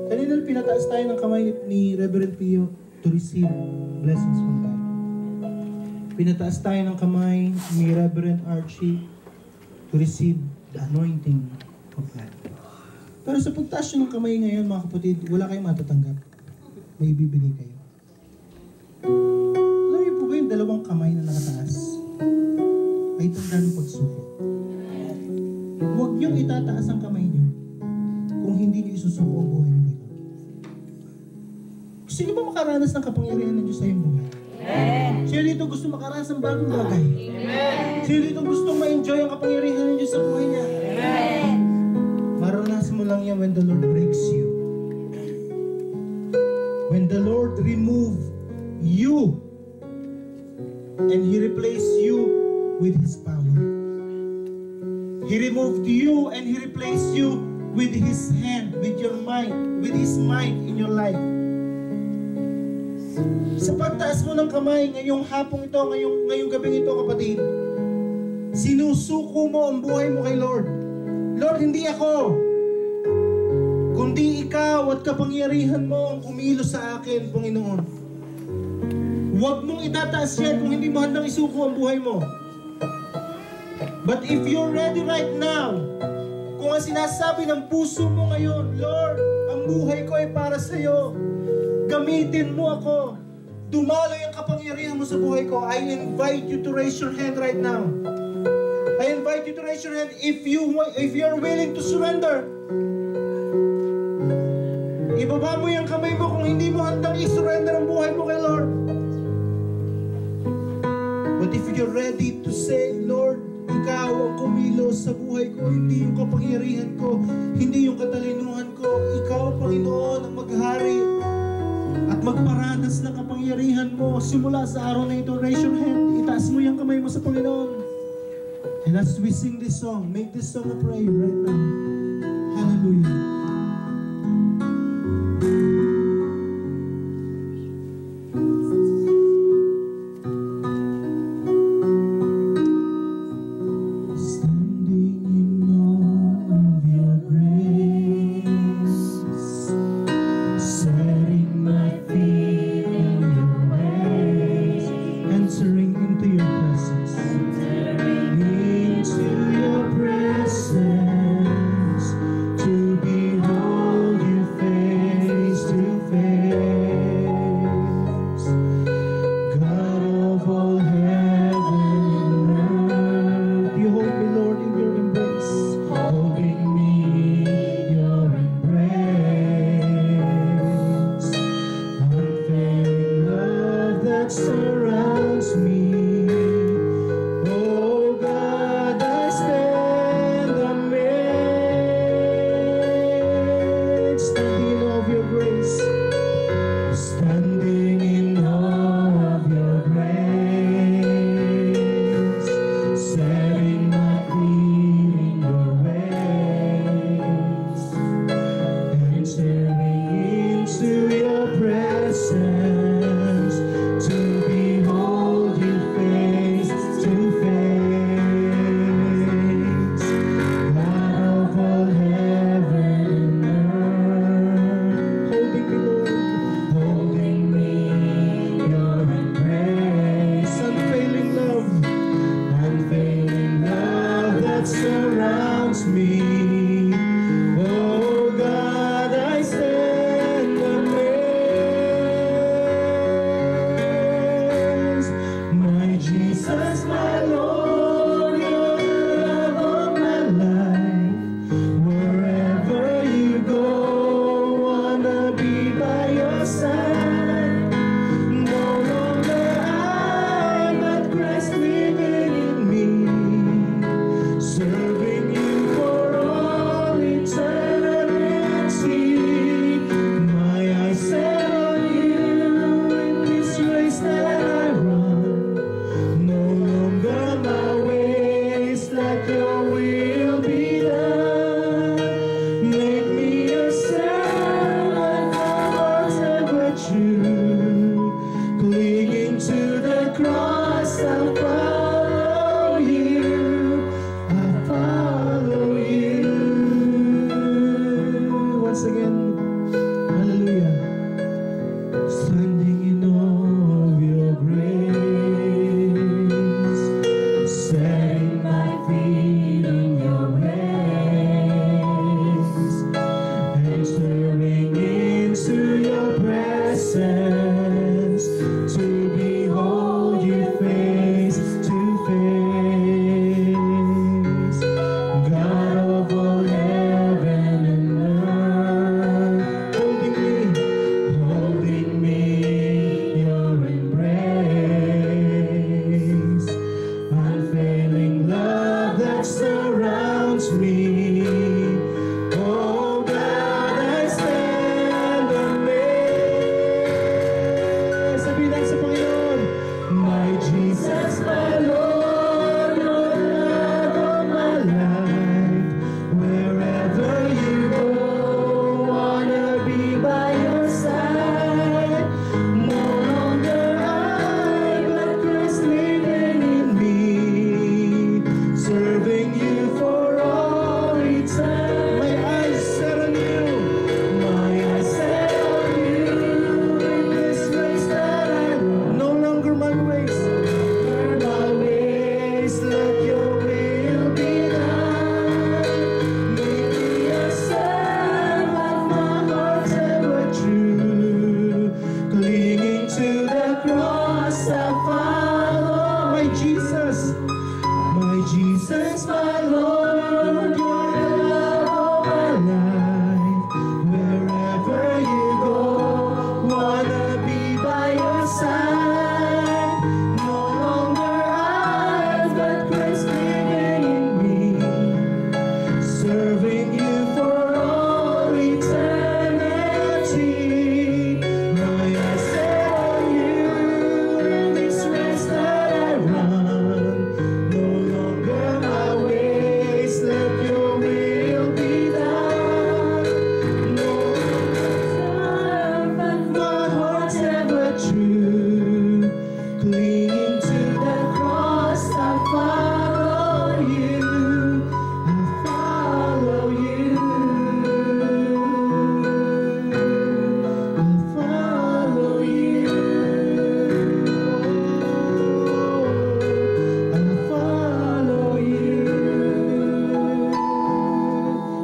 Kanina pinataas tayo ng kamay ni Reverend Pio to receive blessings from God. Pinataas tayo ng kamay ni Reverend Archie to receive the anointing of God. Pero sa pagtaas nyo ng kamay ngayon, mga kapatid, wala kayong matatanggap. May ibibigay kayo. Alam niyo po ba yung dalawang kamay na nakataas ay tanda ng pagsuko? Huwag niyong itataas ang kamay niyo kung hindi niyo isusuko ang buhay niyo kay Lord. Gusto niyo ba makaranas ng kapangyarihan ng Diyos sa iyong buhay? Amen. Sino dito gusto makaranas ng bagong bagay? Amen. Sino dito gusto ma-enjoy ang kapangyarihan ng Diyos sa buhay niya? Amen. Maranasan mo lang yan when the Lord breaks you. When the Lord remove you and He replace you with His power. He removed you and He replaced you with His hand, with your mind, with His mind in your life. Sa pagtaas mo ng kamay ngayong hapong ito, ngayong gabing ito, kapatid, sinusuko mo ang buhay mo kay Lord. Lord, hindi ako, kundi ikaw at kapangyarihan mo ang kumilos sa akin, Panginoon. Huwag mong itataas yan kung hindi mo handang isuko ang buhay mo. But if you're ready right now, kung ang sinasabi ng puso mo ngayon, Lord, ang buhay ko ay para sa iyo. Gamitin mo ako. Dumaloy ang kapangyarihan mo sa buhay ko. I invite you to raise your hand right now. I invite you to raise your hand if you're willing to surrender. Ibaba mo yung kamay mo kung hindi mo handang i-surrender ang buhay mo kay Lord. But if you're ready to say, Lord, ikaw ang kumilos sa buhay ko, hindi yung kapangyarihan ko, hindi yung katalinuhan ko, ikaw, Panginoon, ang maghari at magparanas ng kapangyarihan mo simula sa araw na ito. Raise your hand, itaas mo yung kamay mo sa Panginoon. And as we sing this song, make this song a prayer right now. Hallelujah. Into your presence.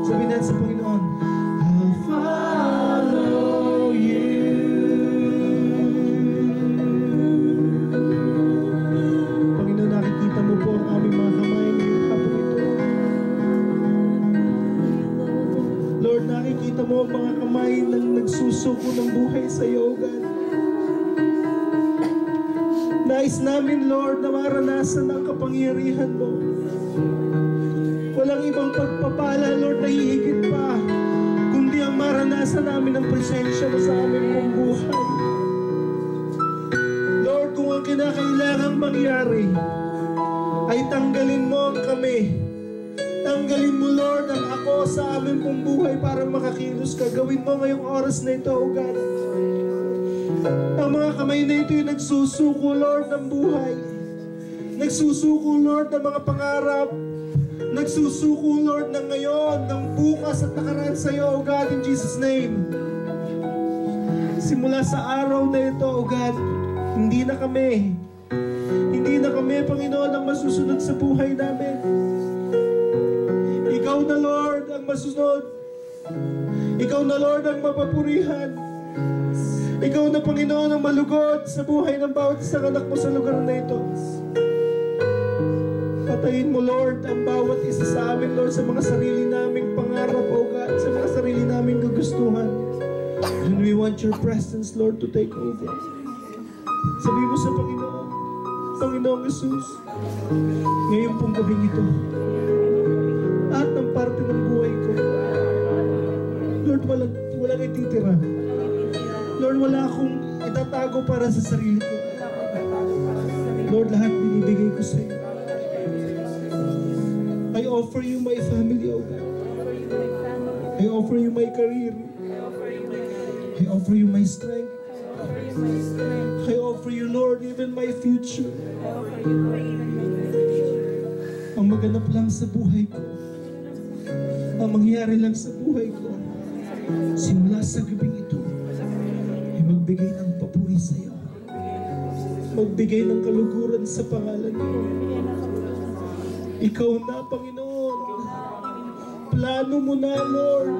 Sabihin natin sa Panginoon, I'll follow you. Panginoon, nakikita mo po ang aming mga kamay ngayong hapon ito. Lord, nakikita mo ang mga kamay na nagsusuko ng buhay sa iyo, God. Nais namin, Lord, na maranasan ang kapangyarihan mo. Walang ibang pagpapala, Lord, na hihigit pa, kundi ang maranasan namin ang presensya mo sa aming pong buhay. Lord, kung ang kinakailangang mangyari ay tanggalin mo ang kami, tanggalin mo, Lord, ang ako sa aming pong buhay para makakilos ka. Gawin mo ngayong oras na ito, O God. Ang mga kamay na ito yung nagsusuko, Lord, ng buhay. Nagsusuko, Lord, ng mga pangarap. Nagsusuko, Lord, ng ngayon, ng bukas at nakaraan sa iyo, O God, in Jesus' name. Simula sa araw na ito, O God, hindi na kami, Panginoon, ang masusunod sa buhay namin. Ikaw na, Lord, ang masusunod. Ikaw na, Lord, ang mapapurihan. Ikaw na, Panginoon, ang malugod sa buhay ng bawat isang anak mo sa lugar na ito. Patayin mo, Lord, ang bawat isa sa amin, Lord, sa mga sarili naming pangarap, O God, sa mga sarili naming gugustuhan. And we want your presence, Lord, to take over. Sabihin mo sa Panginoon, Panginoong Jesus, ngayon pong gabing ito, at ng parte ng buhay ko, Lord, walang ititira. Lord, wala akong itatago para sa sarili ko. Lord, lahat binibigay ko sa iyo. I offer you my family, O God. I offer you my career. I offer you my strength. I offer you, Lord, even my future. Ang maganap lang sa buhay ko, ang mangyari lang sa buhay ko, simula sa gabing ito, ay magbigay ng papuri sa iyo. Magbigay ng kaluguran sa pangalan mo. Ikaw na, Panginoon. Plano mo na, Lord,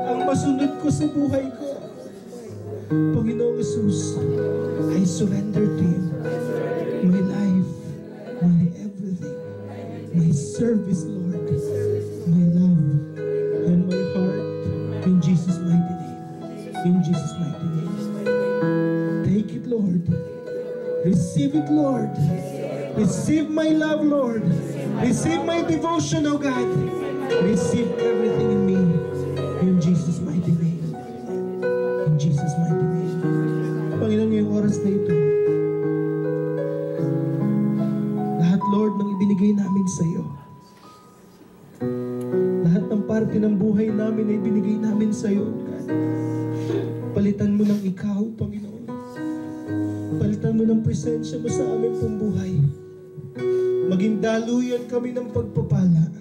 ang masunod ko sa buhay ko. Panginoong Jesus, I surrender to you my life, my everything, my service, Lord, my love, and my heart, in Jesus' mighty name. In Jesus' mighty name. Take it, Lord. Receive it, Lord. Receive my love, Lord. Receive my devotion, O God. Receive everything in me. In Jesus' mighty name. In Jesus' mighty name. Panginoon, ngayong oras na ito, lahat, Lord, ng ibinigay namin sa iyo, lahat ng parte ng buhay namin ay binigay namin sa iyo, God. Palitan mo ng ikaw, Panginoon. Palitan mo ng presensya mo sa aming pong buhay. Maging daluyan kami ng pagpapala.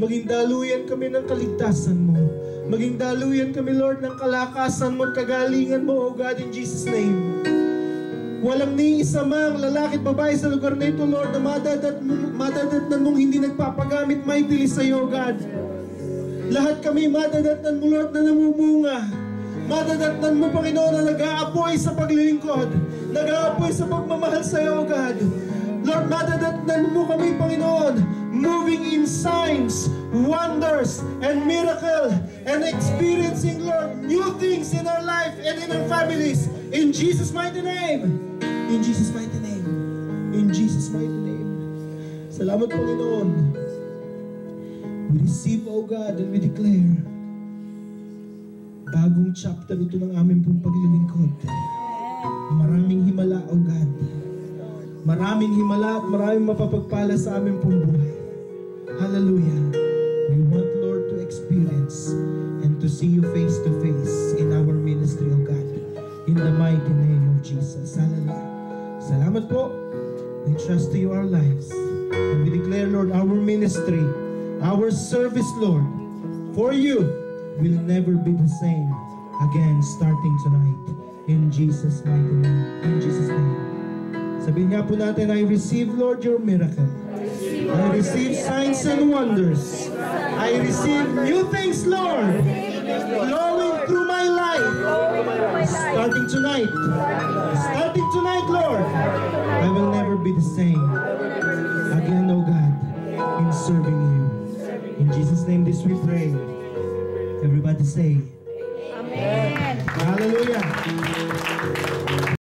Maging daluyan kami ng kaligtasan mo. Maging daluyan kami, Lord, ng kalakasan mo at kagalingan mo, O God, in Jesus' name. Walang ni isa mang lalaki at babae sa lugar na ito, Lord, na madadatnan mong hindi nagpapagamit mightily sa iyo, God. Lahat kami madadatnan mo, Lord, na namumunga. Madadatnan mo, Panginoon, na nag-aapoy sa paglilingkod. Nag-aapoy sa pagmamahal sa iyo, God. Lord, madadatnan mo kami, Panginoon, moving in signs, wonders, and miracle, and experiencing, Lord, new things in our life and in our families. In Jesus' mighty name. In Jesus' mighty name. In Jesus' mighty name. Salamat, Panginoon. We receive, O God, and we declare, bagong chapter ito ng aming pong paglilingkod. Maraming himala, O God. Maraming himala at maraming mapapagpala sa aming pong buhay. Hallelujah. We want, Lord, to experience and to see you face to face in our ministry, O God. In the mighty name of Jesus. Hallelujah. Salamat po. We trust to you our lives. And we declare, Lord, our ministry, our service, Lord, for you will never be the same again starting tonight. In Jesus' mighty name. In Jesus' name. Sabihin nga po natin, I receive, Lord, your miracle. I receive signs and wonders. I receive new things, Lord, flowing through my life. Starting tonight, Lord, I will never be the same again, oh God, in serving you. In Jesus' name this we pray. Everybody say,